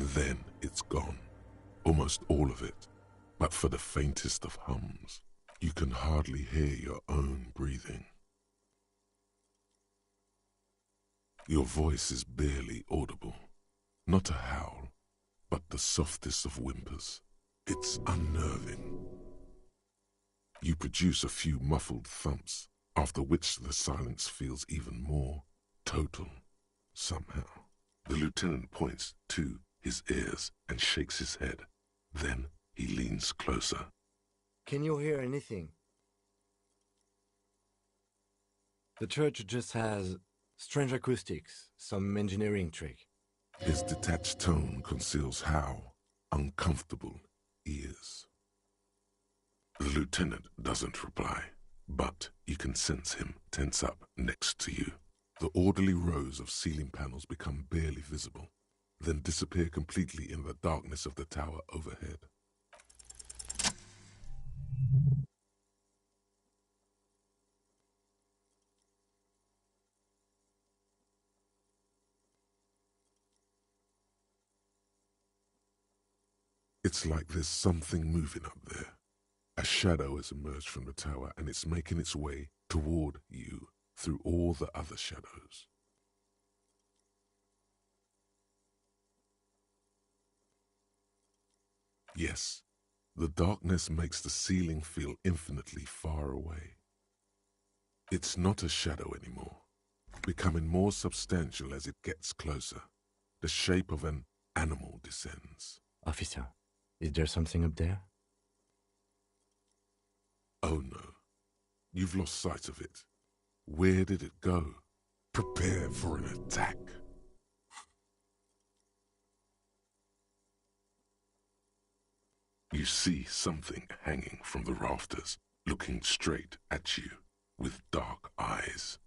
and then it's gone. Almost all of it. But for the faintest of hums, you can hardly hear your own breathing. Your voice is barely audible. Not a howl, but the softest of whimpers. It's unnerving. You produce a few muffled thumps, after which the silence feels even more total, somehow. The lieutenant points to his ears and shakes his head. Then he leans closer. Can you hear anything? The church just has strange acoustics, some engineering trick. His detached tone conceals how uncomfortable he is. The lieutenant doesn't reply, but you can sense him tense up next to you. The orderly rows of ceiling panels become barely visible, then disappear completely in the darkness of the tower overhead. It's like there's something moving up there. A shadow has emerged from the tower and it's making its way toward you through all the other shadows. Yes, the darkness makes the ceiling feel infinitely far away. It's not a shadow anymore, becoming more substantial as it gets closer. The shape of an animal descends. Officer, is there something up there? Oh no, you've lost sight of it. Where did it go? Prepare for an attack. You see something hanging from the rafters, looking straight at you with dark eyes.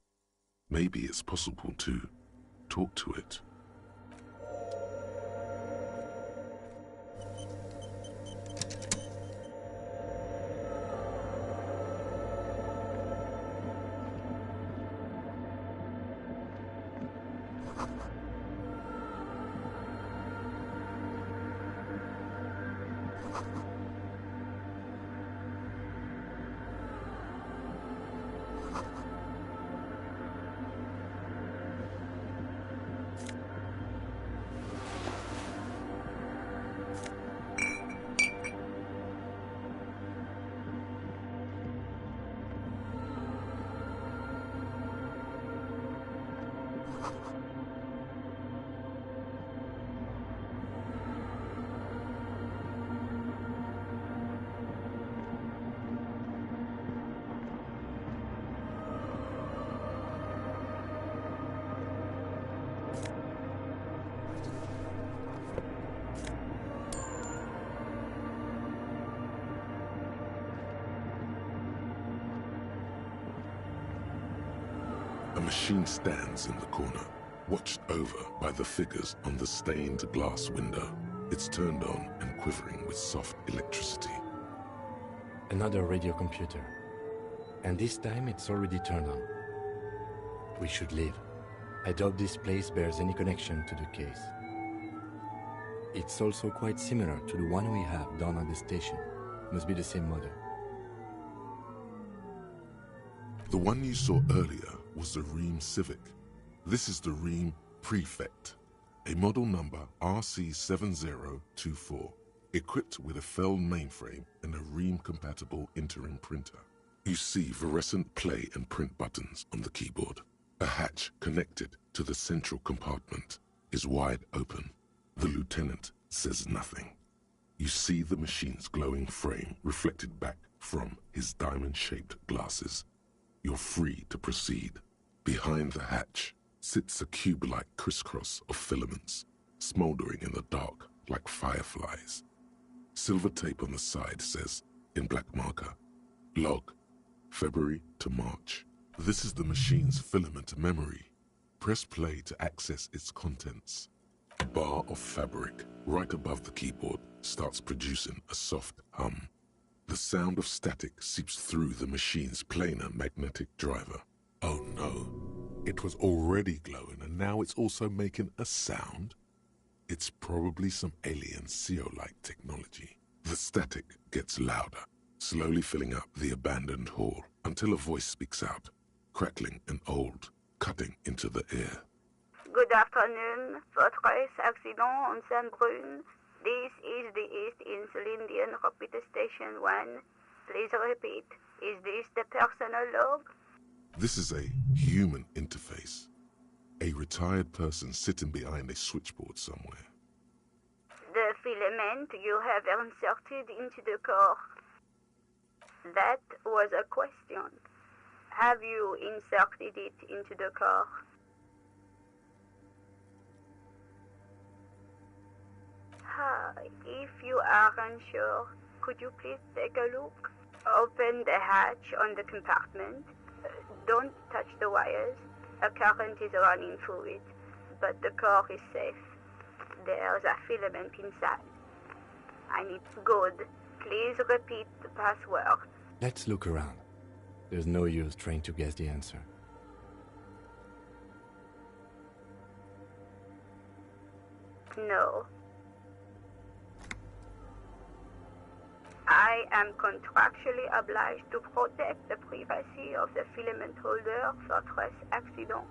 Maybe it's possible to talk to it. A machine stands in the corner, watched over by the figures on the stained glass window. It's turned on and quivering with soft electricity. Another radio computer. And this time it's already turned on. We should leave. I doubt this place bears any connection to the case. It's also quite similar to the one we have down at the station. Must be the same model. The one you saw earlier was the Ream Civic. This is the Ream Prefect, a model number RC7024, equipped with a Feld mainframe and a Ream-compatible interim printer. You see fluorescent play and print buttons on the keyboard. A hatch connected to the central compartment is wide open. The lieutenant says nothing. You see the machine's glowing frame reflected back from his diamond-shaped glasses. You're free to proceed. Behind the hatch sits a cube-like crisscross of filaments, smoldering in the dark like fireflies. Silver tape on the side says, in black marker, log, February to March. This is the machine's filament memory. Press play to access its contents. A bar of fabric right above the keyboard starts producing a soft hum. The sound of static seeps through the machine's planar magnetic driver. Oh no, it was already glowing and now it's also making a sound? It's probably some alien CO-like technology. The static gets louder, slowly filling up the abandoned hall until a voice speaks out, crackling and old, cutting into the air. Good afternoon, Fortress Accident on Saint-Brune. This is the East Insulindian Repeater Station 1. Please repeat, is this the personal log? This is a human interface. A retired person sitting behind a switchboard somewhere. The filament you have inserted into the core. That was a question. Have you inserted it into the core? If you are unsure, could you please take a look? Open the hatch on the compartment. Don't touch the wires. A current is running through it, but the core is safe. There's a filament inside. I need good. Please repeat the password. Let's look around. There's no use trying to guess the answer. No. I am contractually obliged to protect the privacy of the filament holder for Fortress Accident.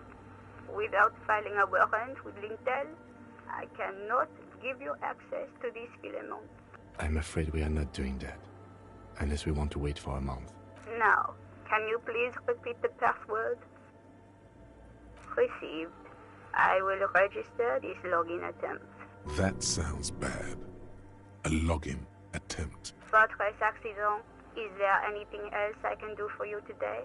Without filing a warrant with Lintel, I cannot give you access to this filament. I'm afraid we are not doing that, unless we want to wait for a month. Now, can you please repeat the password? Received. I will register this login attempt. That sounds bad. A login attempt. Fortress Accident, is there anything else I can do for you today?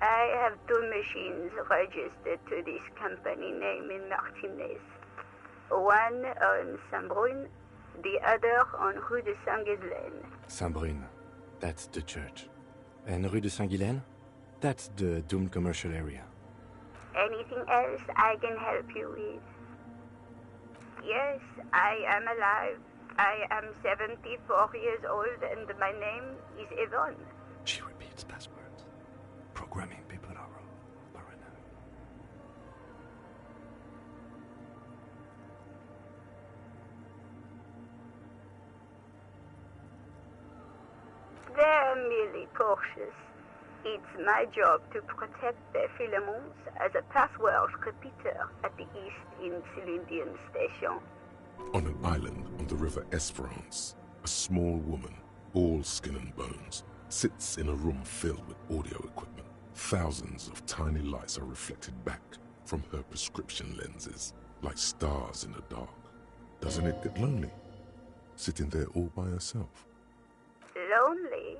I have 2 machines registered to this company name in Martinez. One on Saint-Brune, the other on Rue de Saint-Ghislaine. Saint-Brune, that's the church. And Rue de Saint-Ghislaine? That's the doomed commercial area. Anything else I can help you with? Yes, I am alive. I am 74 years old and my name is Yvonne. She repeats passwords. Programming people are paranoid. They're merely cautious. It's my job to protect their filaments as a password repeater at the East Insulindian Station. On an island on the river Esperance, a small woman, all skin and bones, sits in a room filled with audio equipment. Thousands of tiny lights are reflected back from her prescription lenses, like stars in the dark. Doesn't it get lonely, sitting there all by herself? Lonely?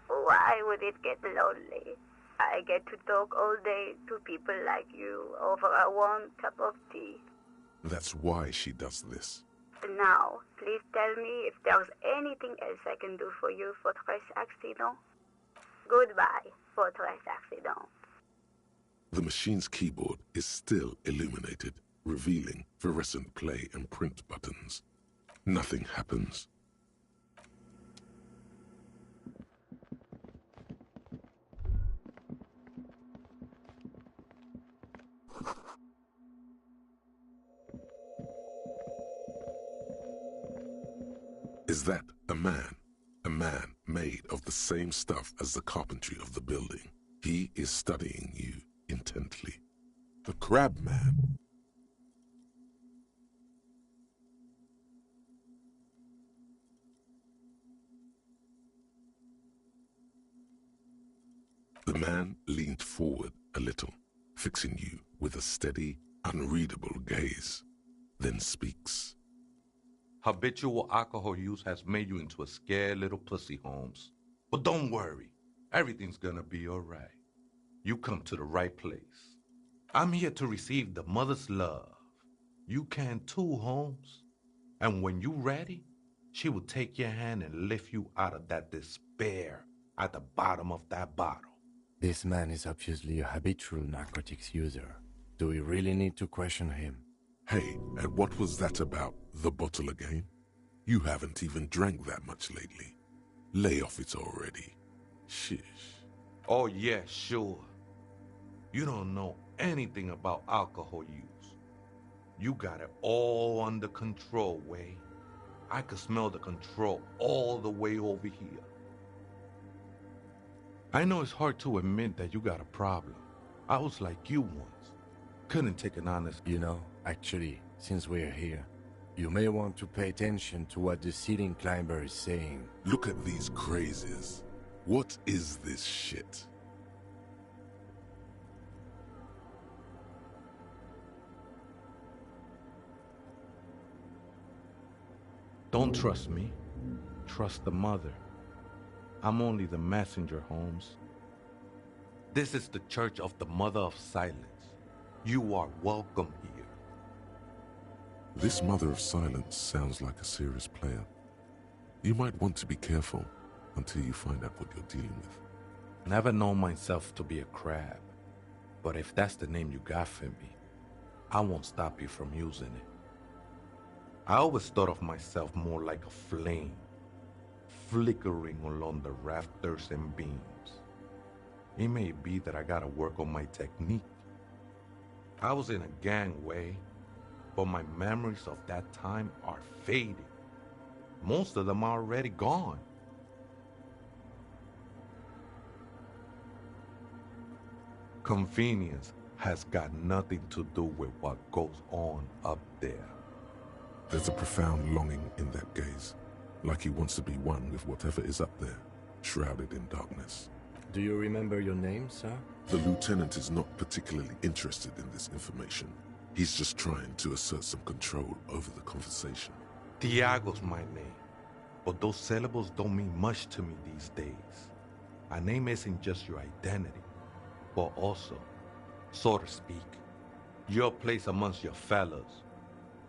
Why would it get lonely? I get to talk all day to people like you over a warm cup of tea. That's why she does this. Now, please tell me if there's anything else I can do for you, Fortress Accident. Goodbye, Fortress Accident. The machine's keyboard is still illuminated, revealing fluorescent play and print buttons. Nothing happens. Is that a man? A man made of the same stuff as the carpentry of the building. He is studying you intently. The Crab Man. The man leaned forward a little, fixing you with a steady, unreadable gaze, then speaks. Habitual alcohol use has made you into a scared little pussy, Holmes. But don't worry, everything's gonna be all right. You come to the right place. I'm here to receive the mother's love. You can too, Holmes. And when you're ready, she will take your hand and lift you out of that despair at the bottom of that bottle. This man is obviously a habitual narcotics user. Do we really need to question him? Hey, and what was that about, the bottle again? You haven't even drank that much lately. Lay off it already. Shish. Oh yeah, sure. You don't know anything about alcohol use. You got it all under control, Way. I could smell the control all the way over here. I know it's hard to admit that you got a problem. I was like you once. Couldn't take an honest... You know, actually, since we're here, you may want to pay attention to what the ceiling climber is saying. Look at these crazies. What is this shit? Don't trust me. Trust the mother. I'm only the messenger, Holmes. This is the Church of the Mother of Silence. You are welcome here. This Mother of Silence sounds like a serious player. You might want to be careful until you find out what you're dealing with. Never known myself to be a crab, but if that's the name you got for me, I won't stop you from using it. I always thought of myself more like a flame, flickering along the rafters and beams. It may be that I gotta work on my technique. I was in a gangway, but my memories of that time are fading. Most of them are already gone. Convenience has got nothing to do with what goes on up there. There's a profound longing in that gaze, like he wants to be one with whatever is up there, shrouded in darkness. Do you remember your name, sir? The lieutenant is not particularly interested in this information. He's just trying to assert some control over the conversation. Tiago's my name, but those syllables don't mean much to me these days. A name isn't just your identity, but also, so to speak, your place amongst your fellows,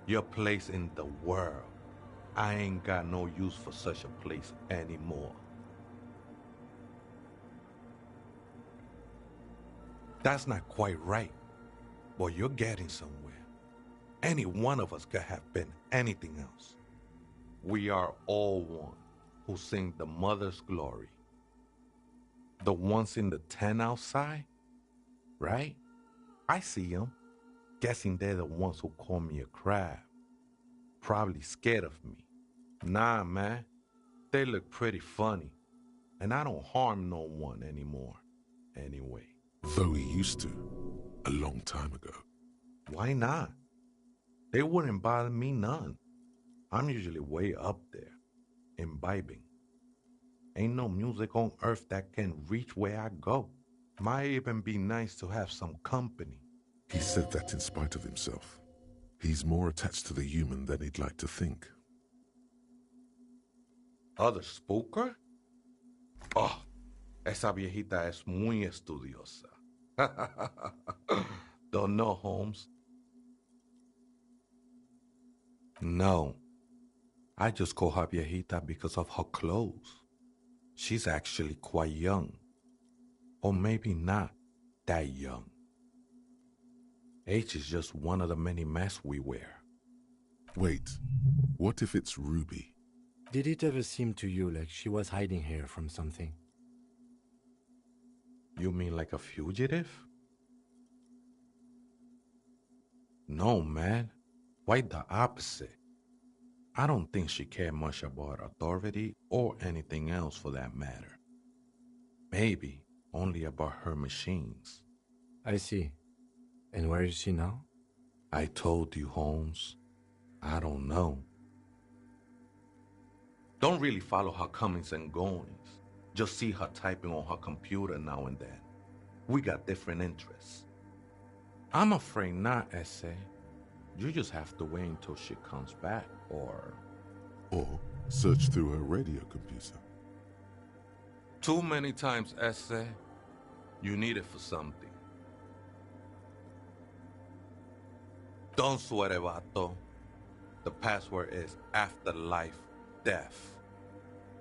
your place in the world. I ain't got no use for such a place anymore. That's not quite right, but you're getting somewhere. Any one of us could have been anything else. We are all one who sing the mother's glory. The ones in the tent outside, right? I see them. Guessing they're the ones who call me a crab. Probably scared of me. Nah, man. They look pretty funny. And I don't harm no one anymore. Anyway. Though he used to, a long time ago. Why not? They wouldn't bother me none. I'm usually way up there, imbibing. Ain't no music on earth that can reach where I go. Might even be nice to have some company. He said that in spite of himself. He's more attached to the human than he'd like to think. ¿Other spooker? Oh, esa viejita es muy estudiosa. Don't know, Holmes. No, I just call her viejita because of her clothes. She's actually quite young. Or maybe not that young. Age is just one of the many masks we wear. Wait, what if it's Ruby? Did it ever seem to you like she was hiding here from something? You mean like a fugitive? No, man. Quite the opposite. I don't think she cared much about authority or anything else for that matter. Maybe only about her machines. I see. And where is she now? I told you, Holmes. I don't know. Don't really follow her comings and goings. Just see her typing on her computer now and then. We got different interests. I'm afraid not, Essay. You just have to wait until she comes back, or search through her radio computer. Too many times, Essay. You need it for something. Don't sweat it, vato. The password is afterlife death.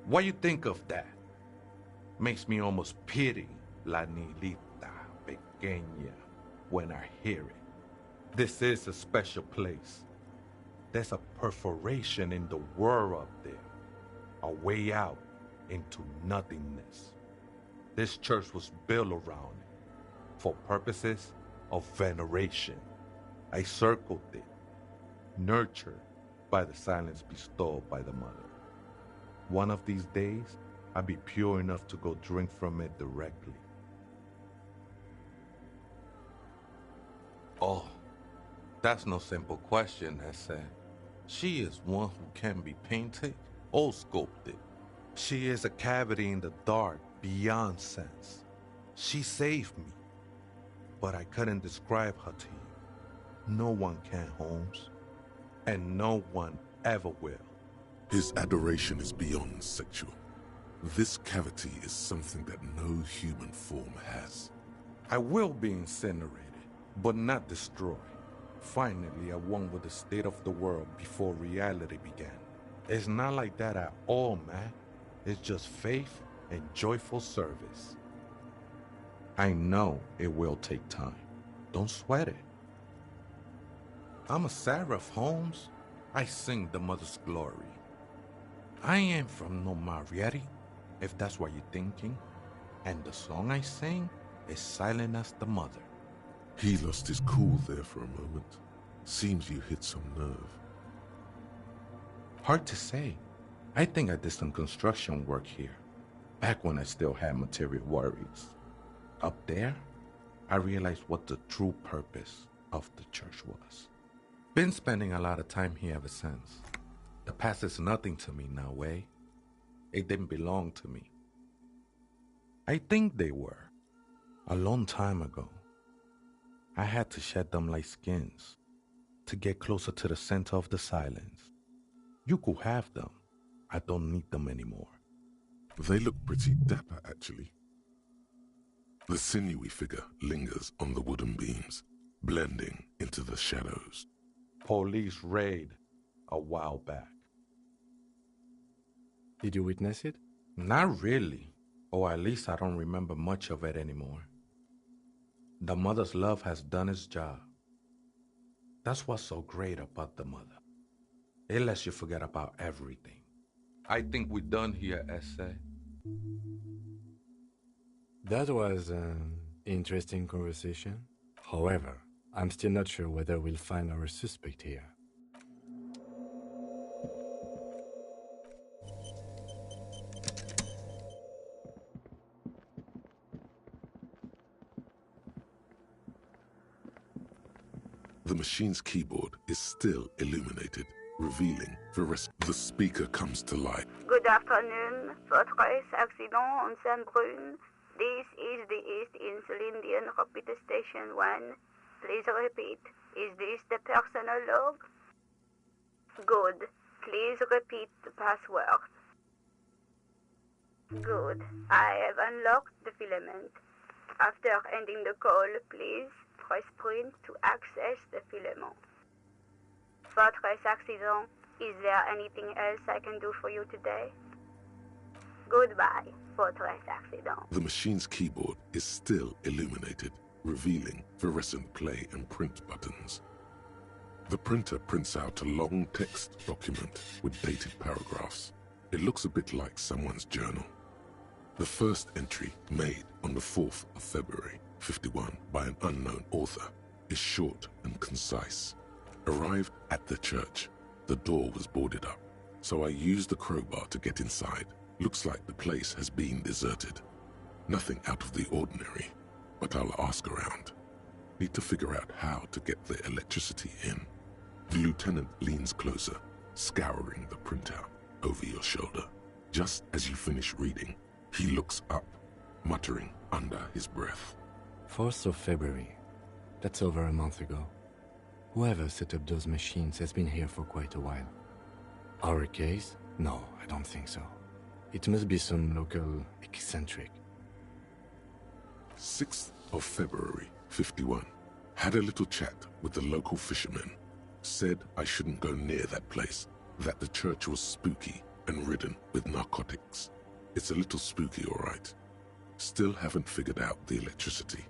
What you think of that? Makes me almost pity La Nilita Pequeña when I hear it. This is a special place. There's a perforation in the world up there. A way out into nothingness. This church was built around it. for purposes of veneration. I circled it, nurtured by the silence bestowed by the mother. One of these days, I'll be pure enough to go drink from it directly. Oh, that's no simple question, Ese. She is one who can be painted or sculpted. She is a cavity in the dark beyond sense. She saved me, but I couldn't describe her to you. No one can, Holmes, and no one ever will. His adoration is beyond sexual. This cavity is something that no human form has. I will be incinerated, but not destroyed. Finally, I won with the state of the world before reality began. It's not like that at all, man. It's just faith and joyful service. I know it will take time. Don't sweat it. I'm a seraph, Holmes. I sing the mother's glory. I ain't from no Marietta, if that's what you're thinking. And the song I sing is silent as the mother. He lost his cool there for a moment. Seems you hit some nerve. Hard to say. I think I did some construction work here, back when I still had material worries. Up there, I realized what the true purpose of the church was. Been spending a lot of time here ever since. The past is nothing to me now, eh? It didn't belong to me. I think they were. A long time ago. I had to shed them like skins to get closer to the center of the silence. You could have them. I don't need them anymore. They look pretty dapper, actually. The sinewy figure lingers on the wooden beams, blending into the shadows. Police raid a while back. Did you witness it? Not really, or at least I don't remember much of it anymore. The mother's love has done its job. That's what's so great about the mother. It lets you forget about everything. I think we're done here, Ese. That was an interesting conversation. However, I'm still not sure whether we'll find our suspect here. The machine's keyboard is still illuminated, revealing the speaker comes to life. Good afternoon, Fortress Accident on Saint-Brune. This is the East Insulindian Repeater Station 1. Please repeat. Is this the personal log? Good. Please repeat the password. Good. I have unlocked the filament. After ending the call, please press print to access the filament. Fortress Accident, is there anything else I can do for you today? Goodbye, Fortress Accident. The machine's keyboard is still illuminated, revealing fluorescent play and print buttons. The printer prints out a long text document with dated paragraphs. It looks a bit like someone's journal. The first entry, made on the 4th of February, 51, by an unknown author, is short and concise. Arrived at the church. The door was boarded up, so I used the crowbar to get inside. Looks like the place has been deserted. Nothing out of the ordinary, but I'll ask around. Need to figure out how to get the electricity in. The lieutenant leans closer, scouring the printout over your shoulder. Just as you finish reading, he looks up, muttering under his breath. 4th of February. That's over a month ago. Whoever set up those machines has been here for quite a while. Our case? No, I don't think so. It must be some local eccentric. 6th of February, 51. Had a little chat with the local fishermen. Said I shouldn't go near that place, that the church was spooky and ridden with narcotics. It's a little spooky, all right. Still haven't figured out the electricity.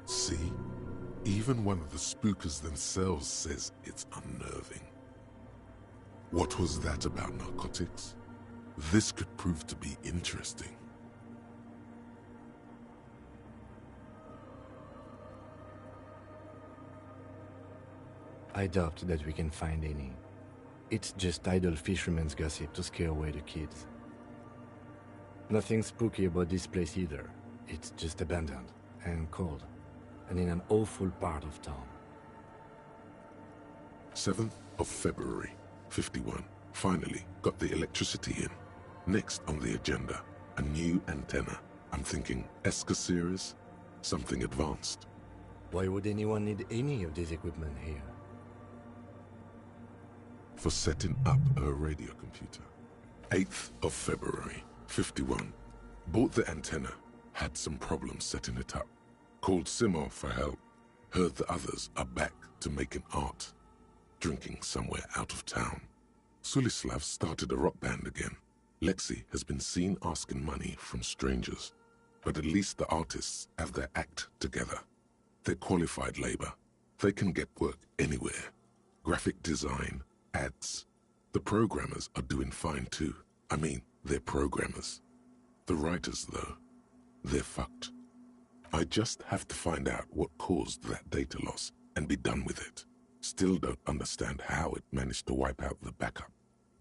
See? Even one of the spookers themselves says it's unnerving. What was that about narcotics? This could prove to be interesting. I doubt that we can find any. It's just idle fishermen's gossip to scare away the kids. Nothing spooky about this place either. It's just abandoned and cold, and in an awful part of town. 7th of February, 51. Finally got the electricity in. Next on the agenda, a new antenna. I'm thinking ESCA series, something advanced. Why would anyone need any of this equipment here? For setting up a radio computer. 8th of February, 51. Bought the antenna, had some problems setting it up. Called Simo for help. Heard the others are back to making art. Drinking somewhere out of town. Sulislav started a rock band again. Lexi has been seen asking money from strangers. But at least the artists have their act together. They're qualified labor. They can get work anywhere. Graphic design, ads. The programmers are doing fine too. I mean, they're programmers. The writers, though, they're fucked. I just have to find out what caused that data loss and be done with it. Still don't understand how it managed to wipe out the backup,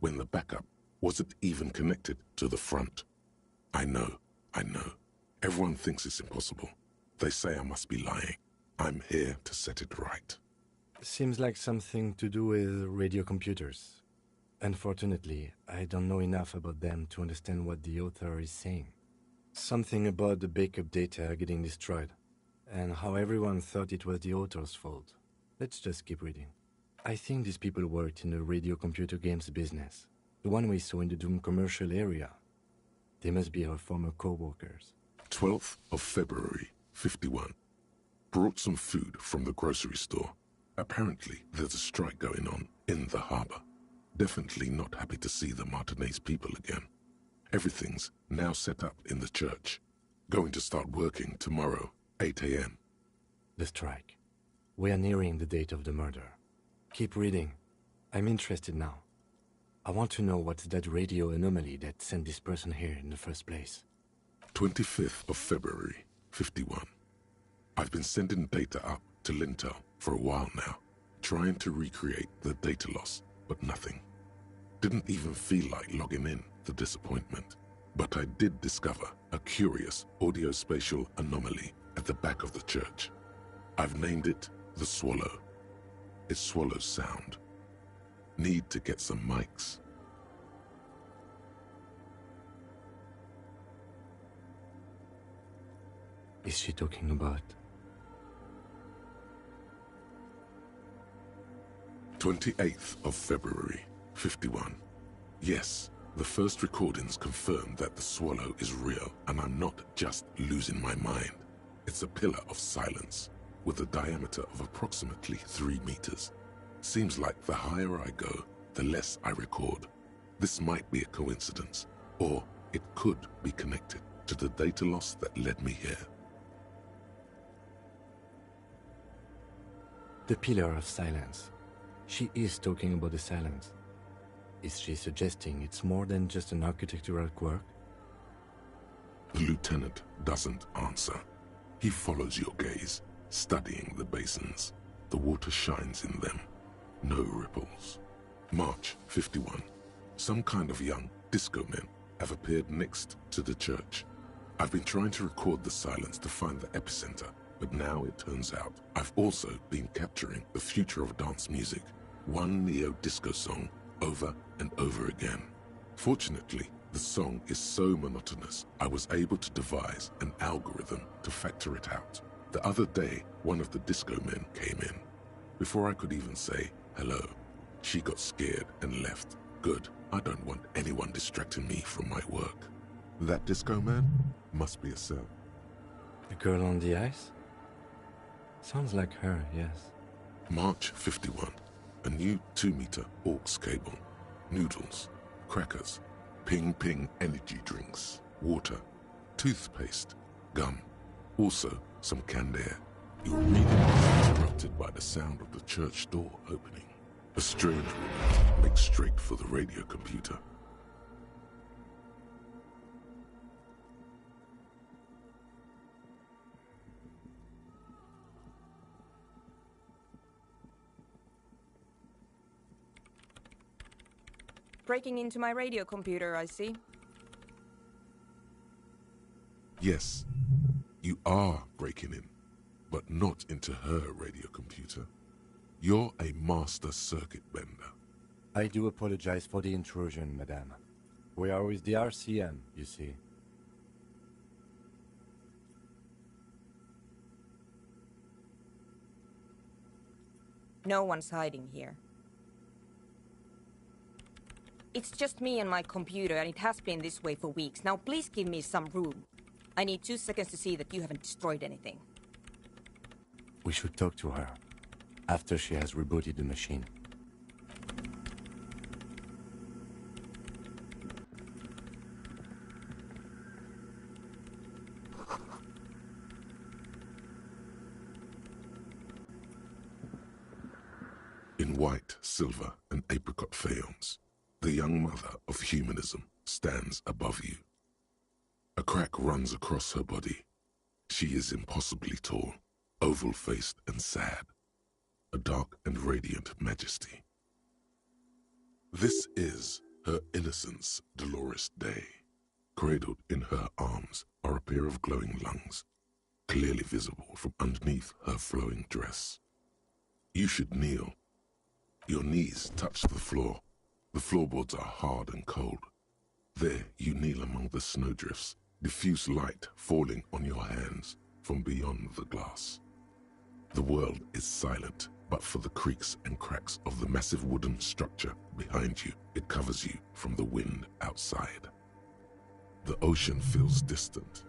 when the backup wasn't even connected to the front. I know. Everyone thinks it's impossible. They say I must be lying. I'm here to set it right. Seems like something to do with radio computers. Unfortunately, I don't know enough about them to understand what the author is saying. Something about the backup data getting destroyed, and how everyone thought it was the author's fault. Let's just keep reading. I think these people worked in the radio computer games business, the one we saw in the Doom commercial area. They must be our former co-workers. 12th of February, 51. Brought some food from the grocery store. Apparently, there's a strike going on in the harbor. Definitely not happy to see the Martinez people again. Everything's now set up in the church. Going to start working tomorrow, 8 a.m. The strike. We are nearing the date of the murder. Keep reading. I'm interested now. I want to know what's that radio anomaly that sent this person here in the first place. 25th of February, 51. I've been sending data up to Lintel for a while now, trying to recreate the data loss, but nothing. Didn't even feel like logging in, the disappointment. But I did discover a curious audio-spatial anomaly at the back of the church. I've named it the Swallow. It swallows sound. Need to get some mics. Is she talking about? 28th of February, 51. Yes, the first recordings confirm that the swallow is real, and I'm not just losing my mind. It's a pillar of silence, with a diameter of approximately 3 meters. Seems like the higher I go, the less I record. This might be a coincidence, or it could be connected to the data loss that led me here. The pillar of silence. She is talking about the silence. Is she suggesting it's more than just an architectural quirk? The lieutenant doesn't answer. He follows your gaze, studying the basins. The water shines in them. No ripples. March 51. Some kind of young disco men have appeared next to the church. I've been trying to record the silence to find the epicenter, but now it turns out I've also been capturing the future of dance music, one neo-disco song over and over again. Fortunately, the song is so monotonous, I was able to devise an algorithm to factor it out. The other day, one of the disco men came in. Before I could even say hello, she got scared and left. Good, I don't want anyone distracting me from my work. That disco man must be a cell. The girl on the ice? Sounds like her, yes. March 51. A new 2-meter aux cable. Noodles, crackers, ping-ping energy drinks, water, toothpaste, gum. Also, some canned air. You're immediately interrupted by the sound of the church door opening. A strange woman makes straight for the radio computer. breaking into my radio computer, I see. Yes, you are breaking in, but not into her radio computer. You're a master circuit bender. I do apologize for the intrusion, madame. We are with the RCM, you see. No one's hiding here. It's just me and my computer, and it has been this way for weeks. Now please give me some room. I need 2 seconds to see that you haven't destroyed anything. We should talk to her after she has rebooted the machine. In white, silver, and apricot faience, the young mother of humanism stands above you. A crack runs across her body. She is impossibly tall, oval-faced and sad, a dark and radiant majesty. This is her innocence, Dolores Day. Cradled in her arms are a pair of glowing lungs, clearly visible from underneath her flowing dress. You should kneel. Your knees touch the floor. The floorboards are hard and cold. There you kneel among the snowdrifts, diffuse light falling on your hands from beyond the glass. The world is silent, but for the creaks and cracks of the massive wooden structure behind you, it covers you from the wind outside. The ocean feels distant,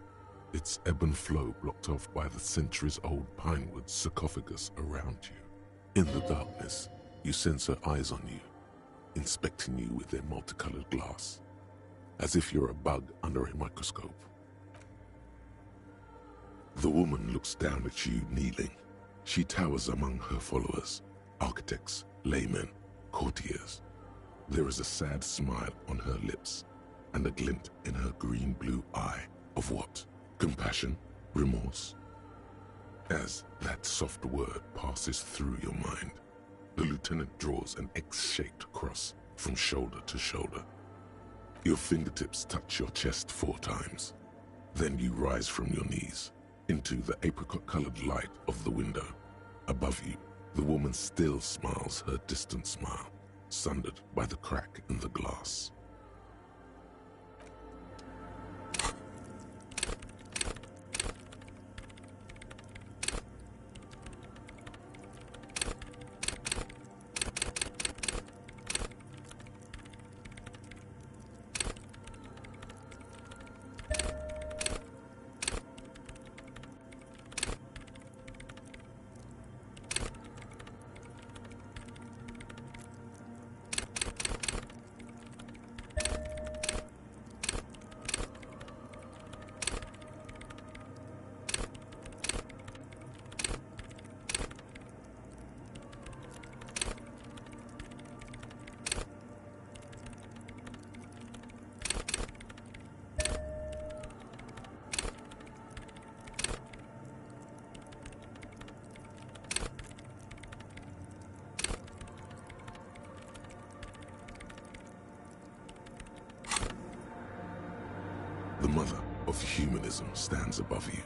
its ebb and flow blocked off by the centuries-old pinewood sarcophagus around you. In the darkness, you sense her eyes on you, inspecting you with their multicolored glass, as if you're a bug under a microscope. The woman looks down at you kneeling. She towers among her followers, architects, laymen, courtiers. There is a sad smile on her lips and a glint in her green-blue eye of what? Compassion? Remorse? As that soft word passes through your mind, the lieutenant draws an X-shaped cross from shoulder to shoulder. Your fingertips touch your chest 4 times. Then you rise from your knees into the apricot-colored light of the window. Above you, the woman still smiles her distant smile, sundered by the crack in the glass. The mother of humanism stands above you.